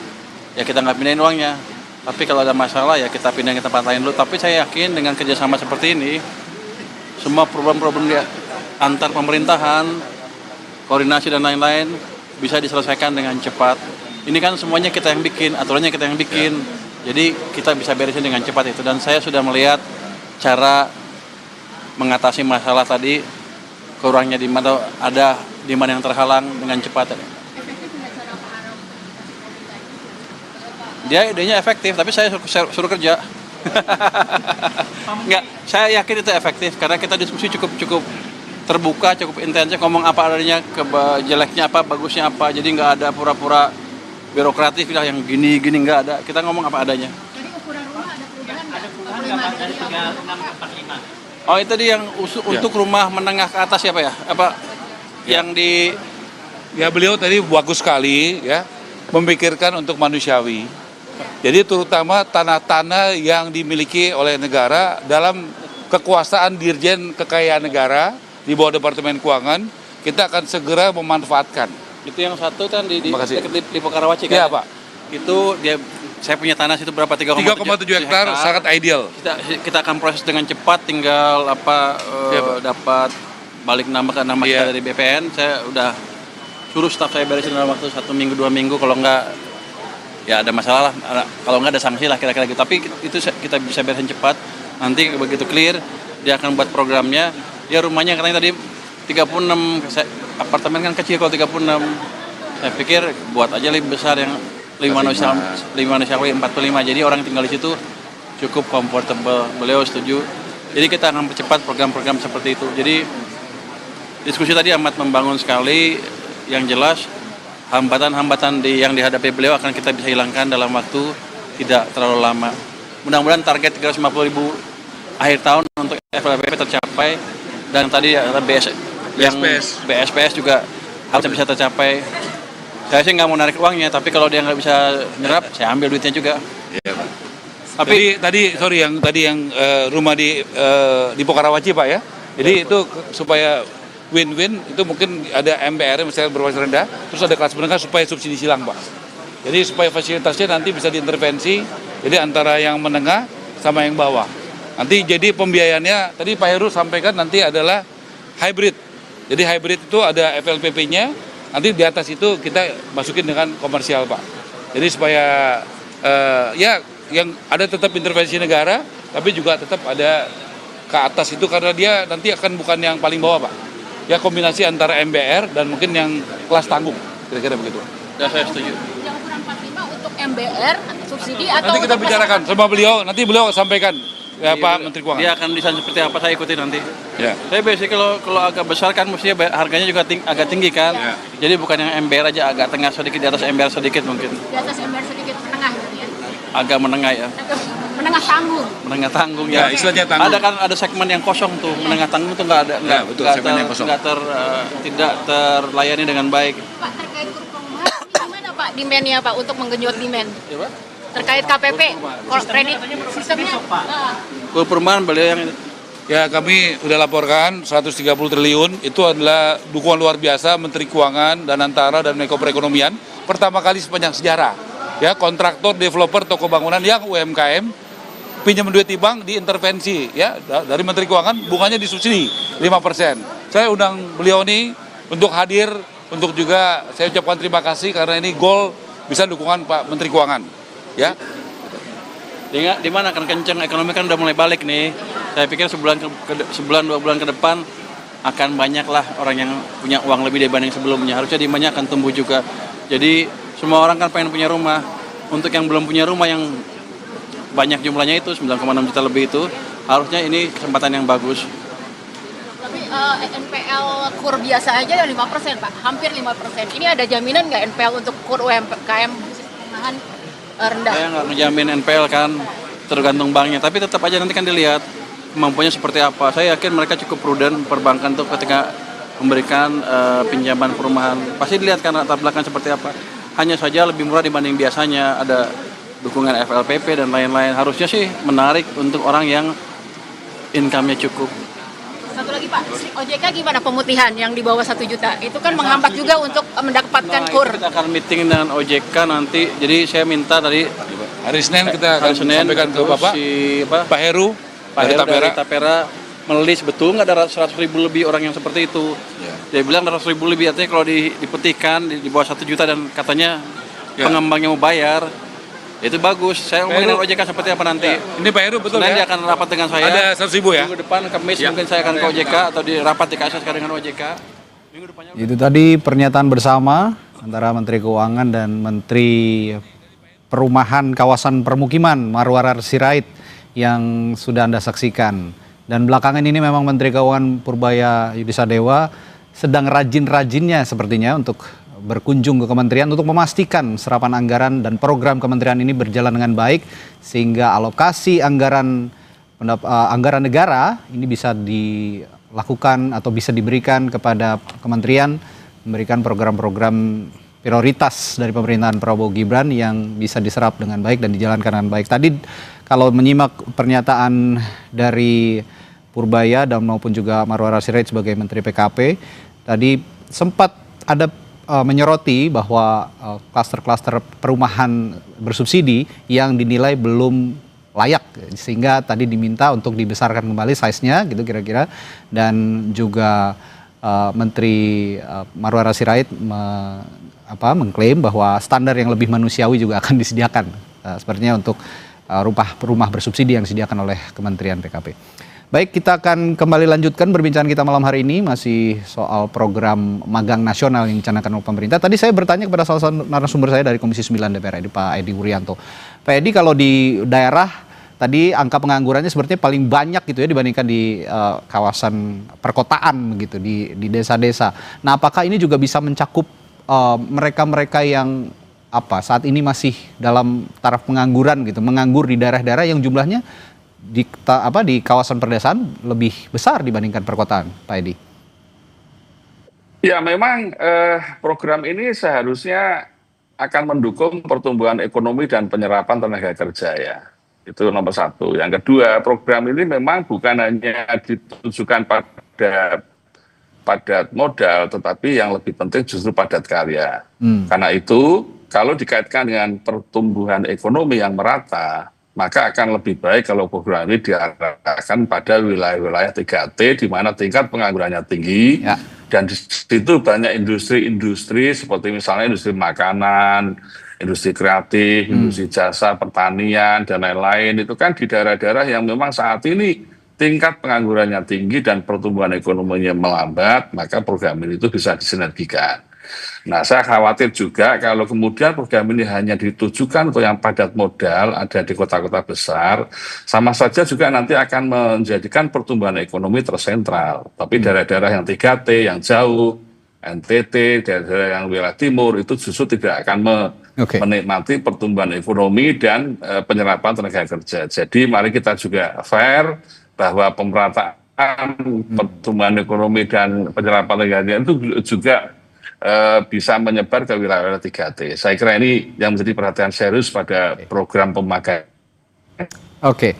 ya kita nggak pindahin uangnya. Tapi kalau ada masalah ya kita pindahin ke tempat lain dulu. Tapi saya yakin dengan kerjasama seperti ini semua problem-problem dia antar pemerintahan, koordinasi dan lain-lain bisa diselesaikan dengan cepat. Ini kan semuanya kita yang bikin, aturannya kita yang bikin. Jadi kita bisa beresin dengan cepat itu. Dan saya sudah melihat cara mengatasi masalah tadi, kurangnya di mana ada demand yang terhalang dengan cepat. Dia idenya efektif, tapi saya suruh kerja. Enggak, saya yakin itu efektif karena kita diskusi cukup terbuka, cukup intensif, ngomong apa adanya, jeleknya apa, bagusnya apa. Jadi nggak ada pura-pura birokratif lah yang gini-gini, nggak ada. Kita ngomong apa adanya. Jadi ukuran rumah ada perubahan nggak? Dari 36 ke 45. Oh itu tadi yang untuk rumah menengah ke atas siapa ya? Apa yang di? Ya beliau tadi bagus sekali ya, memikirkan untuk manusiawi. Jadi terutama tanah-tanah yang dimiliki oleh negara dalam kekuasaan Dirjen Kekayaan Negara di bawah Departemen Keuangan, kita akan segera memanfaatkan. Itu yang satu kan di Lipo Karawaci kan? Iya Pak. Itu saya punya tanah situ berapa? 3,7 hektar, sangat ideal. Kita akan proses dengan cepat, tinggal dapat balik nama kita dari BPN. Saya udah suruh staf saya beresin dalam waktu 1 minggu 2 minggu, kalau enggak ya ada masalah, kalau enggak ada sanksi lah kira-kira gitu. Tapi itu kita bisa beresin cepat. Nanti begitu clear, dia akan buat programnya. Dia rumahnya katanya tadi 36, apartemen kan kecil kalau 36. Saya pikir buat aja lebih besar yang 5 manusiawi 45. Jadi orang tinggal di situ cukup comfortable. Beliau setuju. Jadi kita akan percepat program-program seperti itu. Jadi diskusi tadi amat membangun sekali. Yang jelas hambatan-hambatan yang dihadapi beliau akan kita bisa hilangkan dalam waktu tidak terlalu lama. Mudah-mudahan target 350.000 akhir tahun untuk FLPP tercapai. Dan tadi BSPS juga harusnya bisa tercapai. Saya sih nggak mau narik uangnya, tapi kalau dia nggak bisa nyerap, saya ambil duitnya juga. Iya, Pak. Tapi tadi yang rumah di Pokarawaci Pak ya. Jadi itu supaya win-win, itu mungkin ada MBR misalnya berbasis rendah, terus ada kelas menengah supaya subsidi silang Pak. Jadi supaya fasilitasnya nanti bisa diintervensi, jadi antara yang menengah sama yang bawah. Nanti jadi pembiayaannya, tadi Pak Heru sampaikan nanti adalah hybrid. Jadi hybrid itu ada FLPP-nya, nanti di atas itu kita masukin dengan komersial Pak. Jadi supaya ya yang ada tetap intervensi negara, tapi juga tetap ada ke atas itu karena dia nanti akan bukan yang paling bawah Pak. Ya kombinasi antara MBR dan mungkin yang kelas tanggung, kira-kira begitu. Ya saya setuju. Yang ukuran 45 untuk MBR subsidi atau nanti kita bicarakan sama beliau, nanti beliau sampaikan. Ya Pak Menteri Keuangan. Dia akan desain seperti apa, saya ikuti nanti. Ya. Saya biasanya kalau agak besar kan mestinya harganya juga agak tinggi kan. Ya. Jadi bukan yang MBR aja, agak tengah sedikit, di atas MBR sedikit mungkin. Di atas MBR sedikit, menengah gitu ya? Agak menengah ya. Menengah tanggung. Menengah tanggung ya. Istilahnya tanggung. Ada segmen yang kosong tuh, menengah tanggung tuh nggak ada. Tidak terlayani dengan baik. Pak, terkait kurva perumahan ini gimana Pak demand-nya Pak untuk menggenjot demand? Ya, Pak? Terkait KPP, kredit sistemnya. Kurva perumahan beliau yang ya kami sudah laporkan 130 triliun itu adalah dukungan luar biasa Menteri Keuangan dan Antara dan Menko Perekonomian pertama kali sepanjang sejarah. Ya kontraktor, developer, toko bangunan yang UMKM pinjam duit di bank diintervensi ya dari Menteri Keuangan bunganya disubsidi 5%. Saya undang beliau ini untuk hadir untuk juga saya ucapkan terima kasih karena ini goal bisa dukungan Pak Menteri Keuangan. Ya, di mana kan kenceng ekonomi kan udah mulai balik nih. Saya pikir sebulan 2 bulan ke depan akan banyak lah orang yang punya uang lebih dibanding sebelumnya. Harusnya demandnya akan tumbuh juga. Jadi semua orang kan pengen punya rumah. Untuk yang belum punya rumah yang banyak jumlahnya itu 9,6 juta lebih itu, harusnya ini kesempatan yang bagus. Tapi NPL KUR biasa aja 5% Pak, hampir 5%. Ini ada jaminan nggak NPL untuk KUR UMKM menengah rendah? Saya nggak ngejamin NPL kan, tergantung banknya. Tapi tetap aja nanti kan dilihat kemampuannya seperti apa. Saya yakin mereka cukup prudent perbankan tuh ketika memberikan pinjaman perumahan. Pasti dilihat kan latar belakang seperti apa. Hanya saja lebih murah dibanding biasanya, ada dukungan FLPP dan lain-lain. Harusnya sih menarik untuk orang yang income-nya cukup. Satu lagi Pak, OJK gimana pemutihan yang di bawah 1 juta? Itu kan menghambat juga untuk mendapatkan KUR. Kita akan meeting dengan OJK nanti. Jadi saya minta tadi hari Senin kita akan sampaikan ke Bapak, Pak Heru dari Tapera melis betul nggak ada 100.000 lebih orang yang seperti itu. Dia bilang 100.000 lebih, artinya kalau diputihkan di bawah 1 juta dan katanya pengembangnya mau bayar, itu bagus. Saya ngomongin OJK seperti apa nanti. Ini Pak Heru betul Senin ya? dia akan rapat dengan saya. Ada 100.000 ya? Minggu depan Kamis mungkin saya akan ke OJK atau di rapat di KSSK dengan OJK. Itu tadi pernyataan bersama antara Menteri Keuangan dan Menteri Perumahan Kawasan Permukiman Marwarar Sirait yang sudah Anda saksikan. Dan belakangan ini memang Menteri Keuangan Purbaya Yudisadewa sedang rajin-rajinnya sepertinya untuk berkunjung ke kementerian untuk memastikan serapan anggaran dan program kementerian ini berjalan dengan baik sehingga alokasi anggaran negara ini bisa dilakukan atau bisa diberikan kepada kementerian, memberikan program-program prioritas dari pemerintahan Prabowo Gibran yang bisa diserap dengan baik dan dijalankan dengan baik. Tadi kalau menyimak pernyataan dari Purbaya dan maupun juga Marwarar Sirait sebagai Menteri PKP, tadi sempat ada menyoroti bahwa klaster-klaster perumahan bersubsidi yang dinilai belum layak, sehingga tadi diminta untuk dibesarkan kembali size-nya gitu kira-kira. Dan juga Menteri Marwarar Sirait mengklaim bahwa standar yang lebih manusiawi juga akan disediakan sepertinya untuk rumah bersubsidi yang disediakan oleh Kementerian PKP. Baik, kita akan kembali lanjutkan perbincangan kita malam hari ini masih soal program magang nasional yang dicanangkan oleh pemerintah. Tadi saya bertanya kepada salah satu narasumber saya dari Komisi 9 DPR RI, Pak Edi Wuryanto. Pak Edi, kalau di daerah tadi angka penganggurannya sepertinya paling banyak gitu ya dibandingkan di kawasan perkotaan begitu, di desa-desa. Nah, apakah ini juga bisa mencakup mereka-mereka yang saat ini masih dalam taraf pengangguran gitu, menganggur di daerah-daerah yang jumlahnya di kawasan perdesaan lebih besar dibandingkan perkotaan, Pak Edi? Ya, memang program ini seharusnya akan mendukung pertumbuhan ekonomi dan penyerapan tenaga kerja ya. Itu nomor satu. Yang kedua, program ini memang bukan hanya ditujukan pada padat modal, tetapi yang lebih penting justru padat karya. Karena itu, kalau dikaitkan dengan pertumbuhan ekonomi yang merata, maka akan lebih baik kalau program ini diarahkan pada wilayah-wilayah 3T di mana tingkat penganggurannya tinggi dan di situ banyak industri-industri seperti misalnya industri makanan, industri kreatif, industri jasa, pertanian dan lain-lain. Itu kan di daerah-daerah yang memang saat ini tingkat penganggurannya tinggi dan pertumbuhan ekonominya melambat, maka program ini itu bisa disinergikan. Nah, saya khawatir juga kalau kemudian program ini hanya ditujukan untuk yang padat modal ada di kota-kota besar, sama saja juga nanti akan menjadikan pertumbuhan ekonomi tersentral. Tapi daerah-daerah yang 3T, yang jauh, NTT, daerah-daerah yang wilayah timur, itu justru tidak akan menikmati pertumbuhan ekonomi dan penyerapan tenaga kerja. Jadi mari kita juga fair bahwa pemerataan pertumbuhan ekonomi dan penyerapan tenaga kerja itu juga bisa menyebar ke wilayah 3T. Saya kira ini yang menjadi perhatian serius pada program pemagangan. Oke,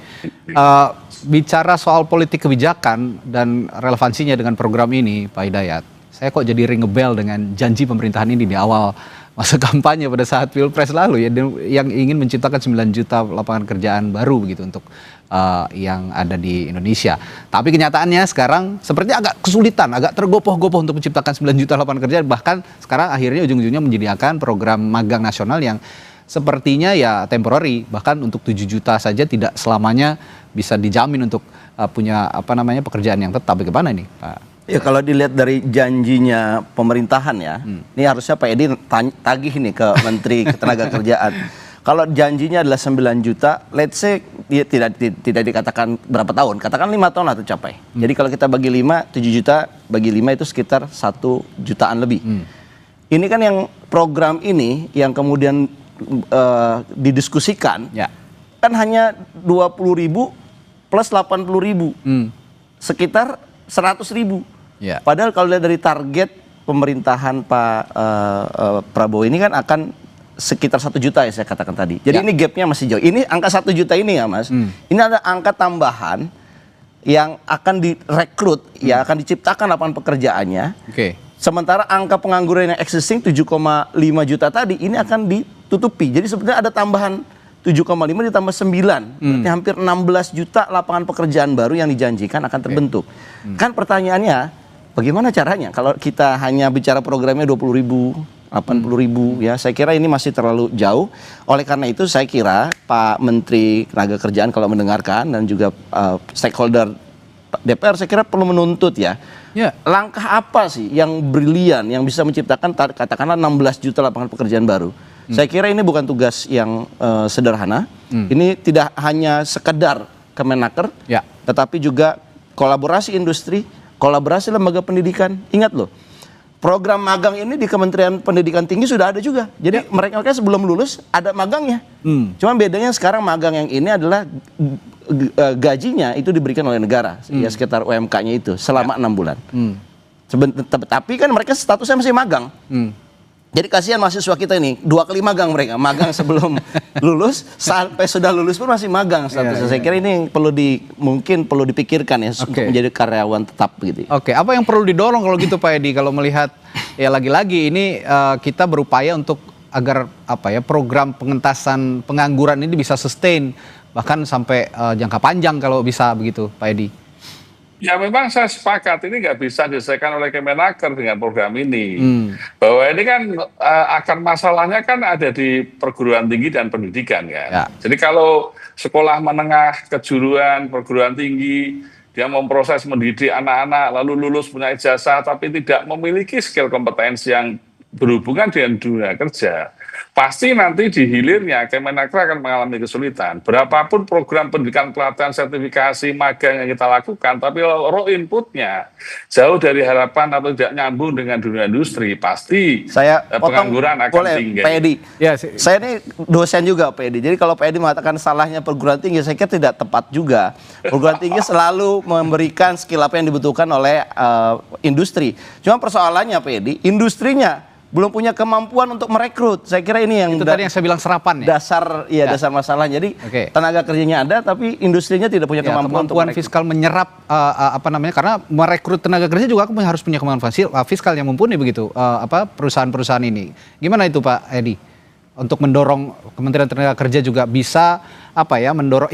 bicara soal politik kebijakan dan relevansinya dengan program ini, Pak Hidayat, saya kok jadi ring a bell dengan janji pemerintahan ini di awal masa kampanye pada saat Pilpres lalu ya, yang ingin menciptakan 9 juta lapangan kerjaan baru begitu untuk yang ada di Indonesia. Tapi kenyataannya sekarang sepertinya agak kesulitan, agak tergopoh-gopoh untuk menciptakan 9 juta lapangan kerja. Bahkan sekarang akhirnya ujung-ujungnya menyediakan program magang nasional yang sepertinya ya temporary. Bahkan untuk 7 juta saja tidak selamanya bisa dijamin untuk punya pekerjaan yang tetap. Bagaimana ini, Pak? Ya, kalau dilihat dari janjinya pemerintahan ya, ini harusnya Pak Edi tagih nih ke Menteri Ketenagakerjaan. Kalau janjinya adalah 9 juta, let's say dia tidak dikatakan berapa tahun, katakan 5 tahun lah tercapai. Jadi kalau kita bagi 5, 7 juta, bagi 5 itu sekitar 1 jutaan lebih. Ini kan yang program ini yang kemudian didiskusikan, kan hanya 20.000 plus 80.000, sekitar 100.000. Padahal kalau lihat dari target pemerintahan Pak Prabowo ini kan akan sekitar 1 juta ya saya katakan tadi. Jadi ini gapnya masih jauh. Ini angka 1 juta ini ya Mas, ini ada angka tambahan yang akan direkrut, ya akan diciptakan lapangan pekerjaannya. Sementara angka pengangguran yang existing 7,5 juta tadi ini akan ditutupi. Jadi sebenarnya ada tambahan 7,5 ditambah 9, berarti hampir 16 juta lapangan pekerjaan baru yang dijanjikan akan terbentuk. Kan pertanyaannya, bagaimana caranya kalau kita hanya bicara programnya 20.000, 80.000 ya, saya kira ini masih terlalu jauh. Oleh karena itu saya kira Pak Menteri Tenaga Kerjaan kalau mendengarkan dan juga stakeholder DPR saya kira perlu menuntut ya. Langkah apa sih yang brilian yang bisa menciptakan katakanlah 16 juta lapangan pekerjaan baru. Saya kira ini bukan tugas yang sederhana. Ini tidak hanya sekedar Kemenaker, tetapi juga kolaborasi industri, kolaborasi lembaga pendidikan. Ingat loh, program magang ini di Kementerian Pendidikan Tinggi sudah ada juga. Jadi mereka sebelum lulus ada magangnya. Cuma bedanya sekarang magang yang ini adalah gajinya itu diberikan oleh negara, ya sekitar UMK-nya itu selama 6 bulan. Tapi kan mereka statusnya masih magang. Jadi kasihan mahasiswa kita ini 2 kali magang mereka, magang sebelum lulus sampai sudah lulus pun masih magang statusnya. Saya kira ini mungkin perlu dipikirkan ya untuk menjadi karyawan tetap gitu. Apa yang perlu didorong kalau gitu Pak Edi kalau melihat ya lagi-lagi ini kita berupaya untuk agar program pengentasan pengangguran ini bisa sustain bahkan sampai jangka panjang kalau bisa begitu Pak Edi. Ya memang saya sepakat ini nggak bisa diselesaikan oleh Kemenaker dengan program ini. Bahwa ini kan akar masalahnya kan ada di perguruan tinggi dan pendidikan kan. Jadi kalau sekolah menengah, kejuruan, perguruan tinggi, dia memproses mendidik anak-anak lalu lulus punya ijazah tapi tidak memiliki skill kompetensi yang berhubungan dengan dunia kerja, pasti nanti di hilirnya Kemenaker akan mengalami kesulitan. Berapapun program pendidikan pelatihan sertifikasi magang yang kita lakukan, tapi raw inputnya jauh dari harapan atau tidak nyambung dengan dunia industri, pasti pengangguran akan tinggi. Pak Edi, saya ini dosen juga Pak Edi. Jadi kalau Pak Edi mengatakan salahnya perguruan tinggi, saya kira tidak tepat juga. Perguruan tinggi selalu memberikan skill apa yang dibutuhkan oleh industri. Cuma persoalannya Pak Edi, industrinya belum punya kemampuan untuk merekrut. Saya kira ini yang itu tadi yang saya bilang serapan ya. Dasar masalah. Jadi tenaga kerjanya ada tapi industrinya tidak punya kemampuan untuk fiskal menyerap karena merekrut tenaga kerja juga harus punya kemampuan fiskal yang mumpuni begitu perusahaan-perusahaan ini. Gimana itu Pak Edi? Untuk mendorong Kementerian Tenaga Kerja juga bisa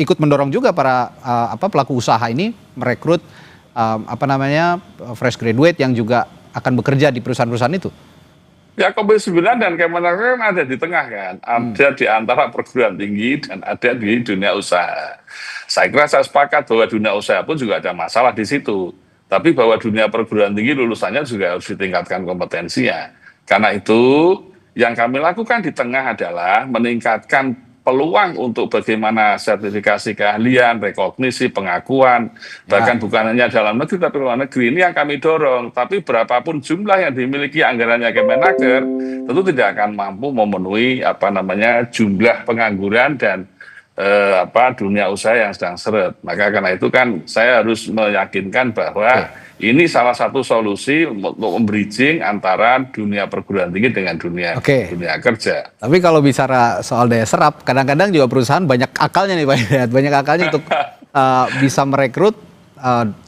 ikut mendorong juga para pelaku usaha ini merekrut fresh graduate yang juga akan bekerja di perusahaan-perusahaan itu. Ya Komisi 9 dan Kemenaker kan ada di tengah kan, ada di antara perguruan tinggi dan ada di dunia usaha. Saya kira saya sepakat bahwa dunia usaha pun juga ada masalah di situ. Tapi bahwa dunia perguruan tinggi lulusannya juga harus ditingkatkan kompetensinya. Karena itu yang kami lakukan di tengah adalah meningkatkan peluang untuk bagaimana sertifikasi keahlian, rekognisi, pengakuan, bahkan bukan hanya dalam negeri tapi luar negeri, ini yang kami dorong. Tapi berapapun jumlah yang dimiliki anggarannya Kemenaker, tentu tidak akan mampu memenuhi jumlah pengangguran dan dunia usaha yang sedang seret. Maka karena itu kan saya harus meyakinkan bahwa ini salah satu solusi untuk membridging antara dunia perguruan tinggi dengan dunia kerja. Tapi kalau bicara soal daya serap, kadang-kadang juga perusahaan banyak akalnya nih Pak Hidayat, banyak akalnya untuk bisa merekrut,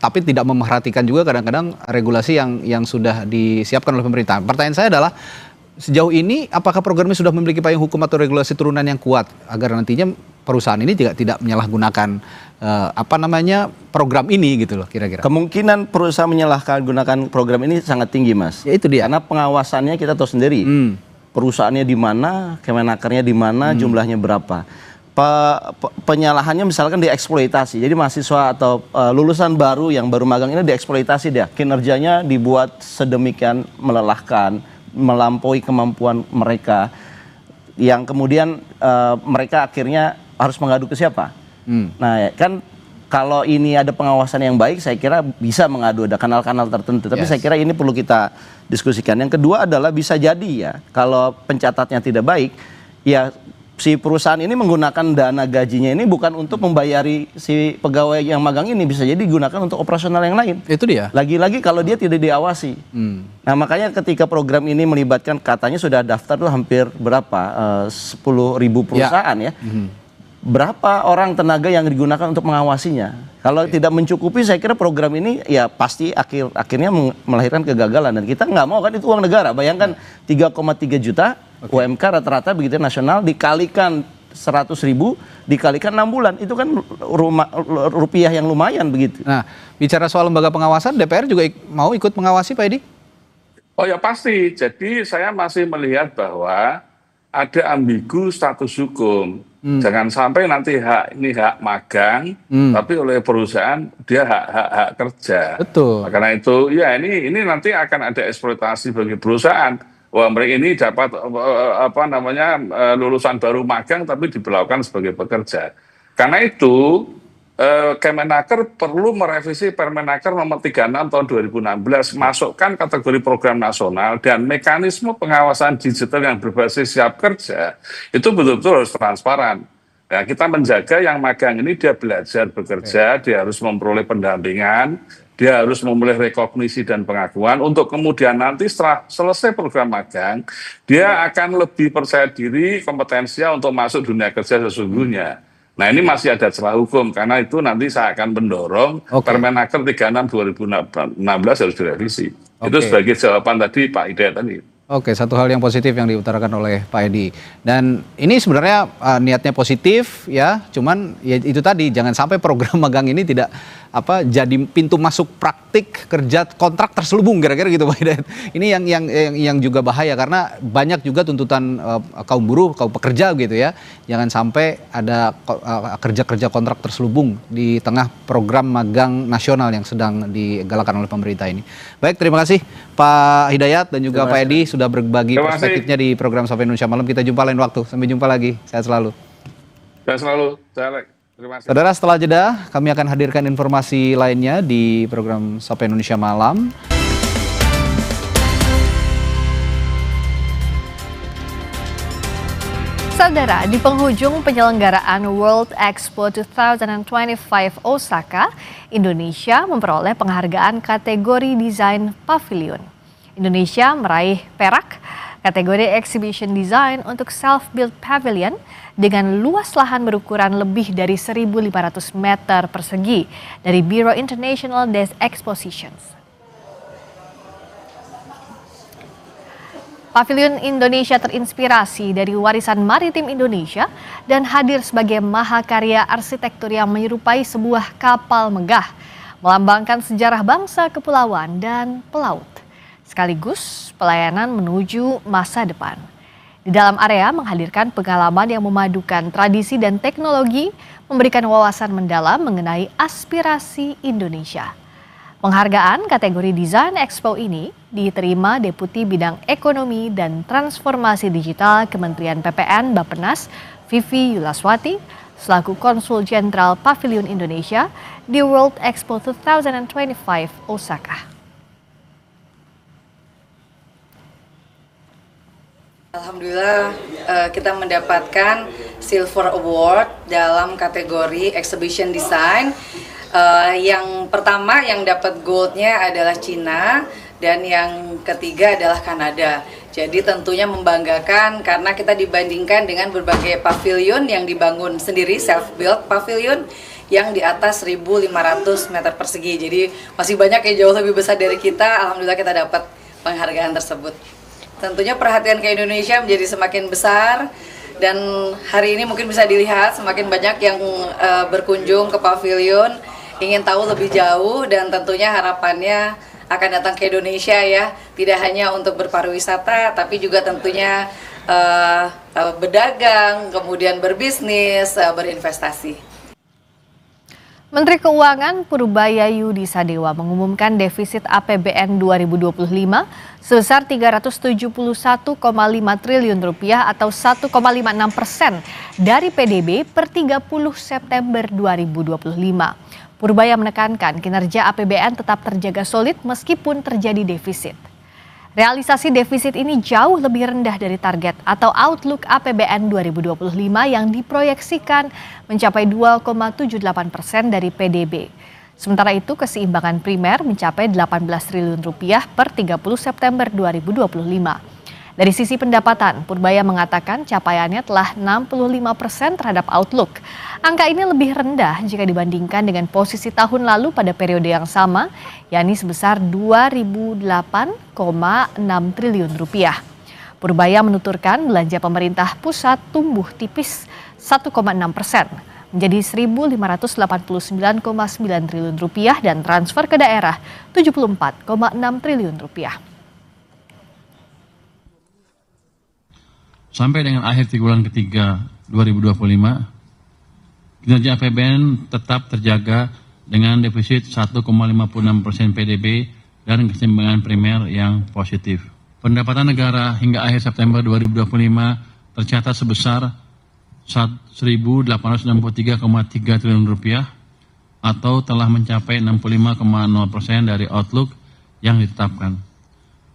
tapi tidak memperhatikan juga kadang-kadang regulasi yang sudah disiapkan oleh pemerintah. Pertanyaan saya adalah, sejauh ini apakah programnya sudah memiliki payung hukum atau regulasi turunan yang kuat agar nantinya perusahaan ini tidak menyalahgunakan program ini gitu loh kira-kira? Kemungkinan perusahaan menyalahgunakan program ini sangat tinggi Mas. Ya itu dia. Karena pengawasannya kita tahu sendiri. Perusahaannya di mana, Kemenakernya di mana, jumlahnya berapa. Penyalahannya misalkan dieksploitasi. Jadi mahasiswa atau lulusan baru yang baru magang ini dieksploitasi dia. Kinerjanya dibuat sedemikian melelahkan, melampaui kemampuan mereka. yang kemudian mereka akhirnya harus mengadu ke siapa? Nah, kan kalau ini ada pengawasan yang baik, saya kira bisa mengadu, ada kanal-kanal tertentu. Tapi saya kira ini perlu kita diskusikan. Yang kedua adalah bisa jadi ya, kalau pencatatnya tidak baik, ya si perusahaan ini menggunakan dana gajinya ini bukan untuk membayari si pegawai yang magang ini, bisa jadi digunakan untuk operasional yang lain. Itu dia. Lagi-lagi kalau dia tidak diawasi. Nah, makanya ketika program ini melibatkan, katanya sudah daftar tuh hampir berapa? 10.000 perusahaan ya. Berapa orang tenaga yang digunakan untuk mengawasinya? Kalau tidak mencukupi, saya kira program ini ya pasti akhirnya melahirkan kegagalan. Dan kita nggak mau kan, itu uang negara. Bayangkan 3,3 juta UMK rata-rata begitu nasional, dikalikan 100.000, dikalikan 6 bulan. Itu kan rupiah yang lumayan begitu. Nah, bicara soal lembaga pengawasan, DPR juga mau ikut mengawasi, Pak Edi? Oh ya pasti. Jadi saya masih melihat bahwa ada ambigu status hukum. Jangan sampai nanti hak magang, tapi oleh perusahaan dia hak kerja. Betul. Karena itu ya ini nanti akan ada eksploitasi bagi perusahaan. Wah, mereka ini dapat lulusan baru magang tapi diberlakukan sebagai pekerja. Karena itu Kemenaker perlu merevisi Permenaker nomor 36 tahun 2016, masukkan kategori program nasional dan mekanisme pengawasan digital yang berbasis siap kerja itu betul-betul harus transparan. Nah, kita menjaga yang magang ini dia belajar bekerja, dia harus memperoleh pendampingan, dia harus memperoleh rekognisi dan pengakuan untuk kemudian nanti setelah selesai program magang, dia akan lebih percaya diri, kompetensial untuk masuk dunia kerja sesungguhnya. Nah, ini masih ada celah hukum, karena itu nanti saya akan mendorong Permenaker 36 2016 harus direvisi. Itu sebagai jawaban tadi Pak Hidayat tadi. Oke, satu hal yang positif yang diutarakan oleh Pak Edi. Dan ini sebenarnya niatnya positif ya, cuman ya itu tadi, jangan sampai program magang ini tidak jadi pintu masuk praktik kerja kontrak terselubung kira-kira gitu Pak Hidayat. Ini yang juga bahaya, karena banyak juga tuntutan kaum buruh, kaum pekerja gitu ya. Jangan sampai ada kerja-kerja kontrak terselubung di tengah program magang nasional yang sedang digalakan oleh pemerintah ini. Baik, terima kasih Pak Hidayat dan juga Pak Edi sudah berbagi perspektifnya di program Sapa Indonesia Malam. Kita jumpa lain waktu. Sampai jumpa lagi. Sehat selalu. Sehat selalu. Terima kasih. Saudara, setelah jeda kami akan hadirkan informasi lainnya di program Sapa Indonesia Malam. Saudara, di penghujung penyelenggaraan World Expo 2025 Osaka, Indonesia memperoleh penghargaan kategori desain pavilion. Indonesia meraih perak kategori Exhibition Design untuk Self-Built Pavilion dengan luas lahan berukuran lebih dari 1.500 meter persegi dari Bureau International des Expositions. Pavilion Indonesia terinspirasi dari warisan maritim Indonesia dan hadir sebagai mahakarya arsitektur yang menyerupai sebuah kapal megah, melambangkan sejarah bangsa kepulauan dan pelaut, sekaligus pelayanan menuju masa depan. Di dalam area menghadirkan pengalaman yang memadukan tradisi dan teknologi, memberikan wawasan mendalam mengenai aspirasi Indonesia. Penghargaan kategori Desain Expo ini diterima Deputi Bidang Ekonomi dan Transformasi Digital Kementerian PPN Bappenas, Vivi Yulaswati, selaku Konsul Jenderal Pavilion Indonesia di World Expo 2025 Osaka. Alhamdulillah kita mendapatkan Silver Award dalam kategori Exhibition Design. Yang pertama yang dapat goldnya adalah Cina dan yang ketiga adalah Kanada. Jadi tentunya membanggakan karena kita dibandingkan dengan berbagai pavilion yang dibangun sendiri, self-built pavilion yang di atas 1.500 meter persegi. Jadi masih banyak yang jauh lebih besar dari kita. Alhamdulillah kita dapat penghargaan tersebut. Tentunya perhatian ke Indonesia menjadi semakin besar dan hari ini mungkin bisa dilihat semakin banyak yang berkunjung ke pavilion, ingin tahu lebih jauh dan tentunya harapannya akan datang ke Indonesia ya, tidak hanya untuk berpariwisata tapi juga tentunya berdagang, kemudian berbisnis, berinvestasi. Menteri Keuangan Purbayayudi Sadewa mengumumkan defisit APBN 2025 sebesar 371,5 triliun rupiah atau 1,56% dari PDB per 30 September 2025. Purbaya menekankan kinerja APBN tetap terjaga solid meskipun terjadi defisit. Realisasi defisit ini jauh lebih rendah dari target atau outlook APBN 2025 yang diproyeksikan mencapai 2,78% dari PDB. Sementara itu keseimbangan primer mencapai 18 triliun rupiah per 30 September 2025. Dari sisi pendapatan, Purbaya mengatakan capaiannya telah 65% terhadap outlook. Angka ini lebih rendah jika dibandingkan dengan posisi tahun lalu pada periode yang sama, yakni sebesar 2008,6 triliun rupiah. Purbaya menuturkan belanja pemerintah pusat tumbuh tipis 1,6%, menjadi 1.589,9 triliun rupiah dan transfer ke daerah 74,6 triliun rupiah. Sampai dengan akhir triwulan ketiga 2025, kinerja APBN tetap terjaga dengan defisit 1,56% PDB dan keseimbangan primer yang positif. Pendapatan negara hingga akhir September 2025 tercatat sebesar 1.863,3 triliun rupiah atau telah mencapai 65,0% dari outlook yang ditetapkan.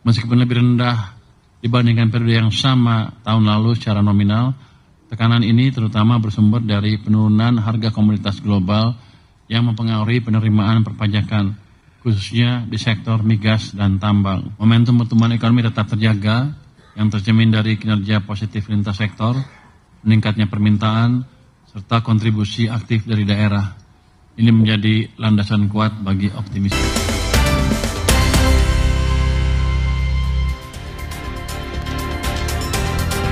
Meskipun lebih rendah dibandingkan periode yang sama tahun lalu secara nominal, tekanan ini terutama bersumber dari penurunan harga komoditas global yang mempengaruhi penerimaan perpajakan, khususnya di sektor migas dan tambang. Momentum pertumbuhan ekonomi tetap terjaga, yang tercermin dari kinerja positif lintas sektor, meningkatnya permintaan, serta kontribusi aktif dari daerah. Ini menjadi landasan kuat bagi optimisme.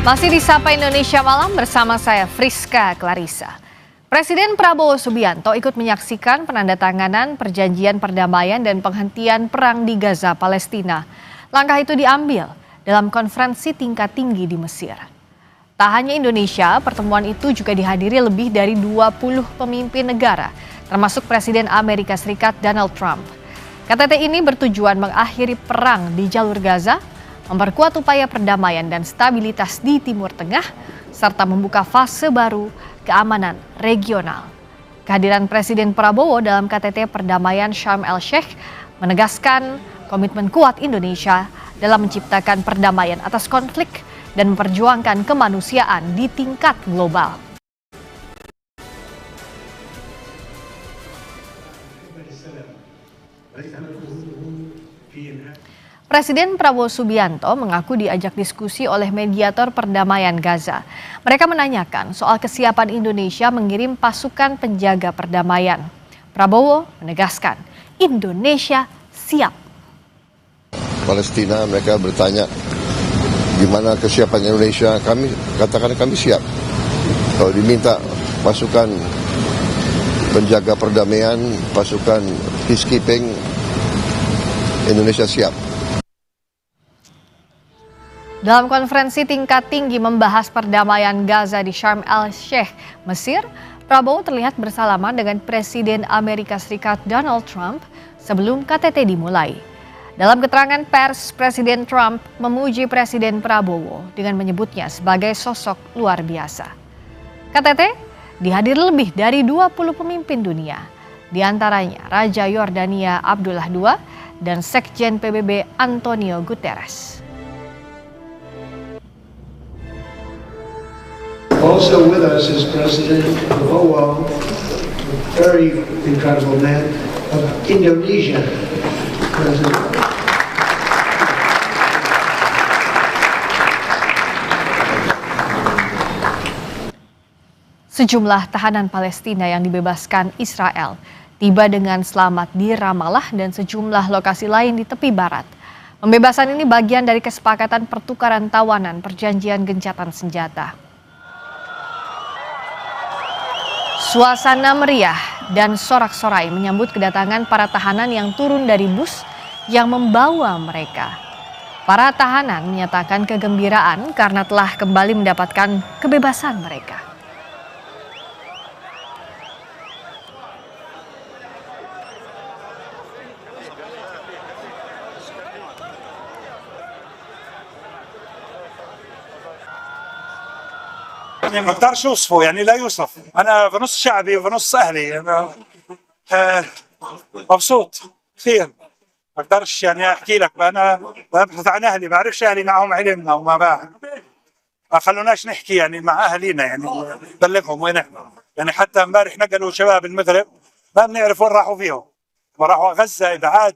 Masih di Sapa Indonesia Malam bersama saya Friska Clarissa. Presiden Prabowo Subianto ikut menyaksikan penandatanganan perjanjian perdamaian dan penghentian perang di Gaza, Palestina. Langkah itu diambil dalam konferensi tingkat tinggi di Mesir. Tak hanya Indonesia, pertemuan itu juga dihadiri lebih dari 20 pemimpin negara, termasuk Presiden Amerika Serikat Donald Trump. KTT ini bertujuan mengakhiri perang di jalur Gaza, memperkuat upaya perdamaian dan stabilitas di Timur Tengah, serta membuka fase baru keamanan regional. Kehadiran Presiden Prabowo dalam KTT Perdamaian Sharm el-Sheikh menegaskan komitmen kuat Indonesia dalam menciptakan perdamaian atas konflik dan memperjuangkan kemanusiaan di tingkat global. Presiden Prabowo Subianto mengaku diajak diskusi oleh mediator perdamaian Gaza. Mereka menanyakan soal kesiapan Indonesia mengirim pasukan penjaga perdamaian. Prabowo menegaskan Indonesia siap. Palestina mereka bertanya gimana kesiapan Indonesia, kami katakan kami siap. Kalau diminta pasukan penjaga perdamaian, pasukan peacekeeping, Indonesia siap. Dalam konferensi tingkat tinggi membahas perdamaian Gaza di Sharm el-Sheikh, Mesir, Prabowo terlihat bersalaman dengan Presiden Amerika Serikat Donald Trump sebelum KTT dimulai. Dalam keterangan pers, Presiden Trump memuji Presiden Prabowo dengan menyebutnya sebagai sosok luar biasa. KTT dihadiri lebih dari 20 pemimpin dunia, di antaranya Raja Yordania Abdullah II dan Sekjen PBB Antonio Guterres. Also with us is President Prabowo, a very incredible man, of Indonesia. Sejumlah tahanan Palestina yang dibebaskan Israel tiba dengan selamat di Ramallah dan sejumlah lokasi lain di tepi barat. Pembebasan ini bagian dari kesepakatan pertukaran tawanan perjanjian gencatan senjata. Suasana meriah dan sorak-sorai menyambut kedatangan para tahanan yang turun dari bus yang membawa mereka. Para tahanan menyatakan kegembiraan karena telah kembali mendapatkan kebebasan mereka. يعني ما اقدرش اوصفه، يعني لا يوصف. انا في نص شعبي وفي نص اهلي، انا مبسوط كثير. ما اقدرش يعني احكي لك، انا ببحث عن اهلي، بعرفش اهلي معهم علمنا وما بعد، ما خلوناش نحكي يعني مع اهالينا، يعني نبلغهم وين احنا. يعني حتى امبارح نقلوا شباب المغرب ما بنعرف وين راحوا فيهم، ما راحوا غزه ابعاد،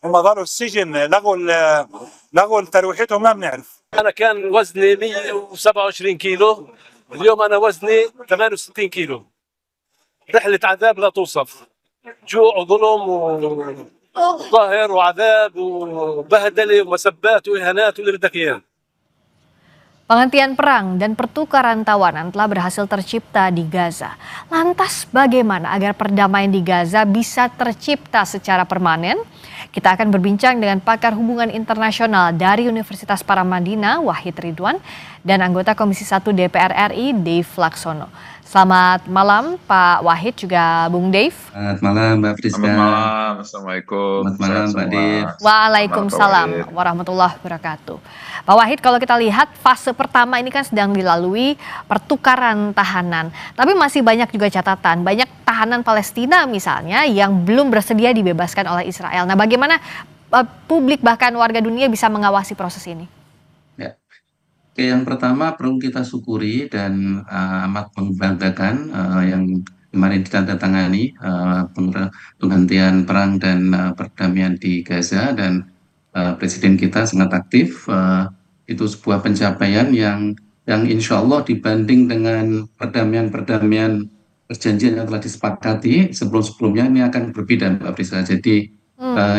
هم ضلوا السجن، لغوا ترويحتهم، ما بنعرف. انا كان وزني 127 كيلو، اليوم انا وزني 68 كيلو. رحله عذاب لا توصف، جوع وظلم وقهر وعذاب وبهدله ومسبات واهانات واللي بدك اياه. Penghentian perang dan pertukaran tawanan telah berhasil tercipta di Gaza. Lantas bagaimana agar perdamaian di Gaza bisa tercipta secara permanen? Kita akan berbincang dengan pakar hubungan internasional dari Universitas Paramadina, Wahid Ridwan, dan anggota Komisi 1 DPR RI, Dave Laksono. Selamat malam Pak Wahid juga Bung Dave. Selamat malam Mbak Friska. Selamat malam, Assalamualaikum. Selamat malam Mbak Dave. Waalaikumsalam warahmatullahi wabarakatuh. Pak Wahid, kalau kita lihat fase pertama ini kan sedang dilalui pertukaran tahanan. Tapi masih banyak juga catatan, banyak tahanan Palestina misalnya yang belum bersedia dibebaskan oleh Israel. Nah, bagaimana publik bahkan warga dunia bisa mengawasi proses ini? Ya. Oke, yang pertama perlu kita syukuri dan amat membanggakan yang kemarin ditandatangani penghentian perang dan perdamaian di Gaza, dan Presiden kita sangat aktif. Itu sebuah pencapaian yang insya Allah dibanding dengan perdamaian perjanjian yang telah disepakati sebelum-sebelumnya ini akan berbeda Mbak Friska. Jadi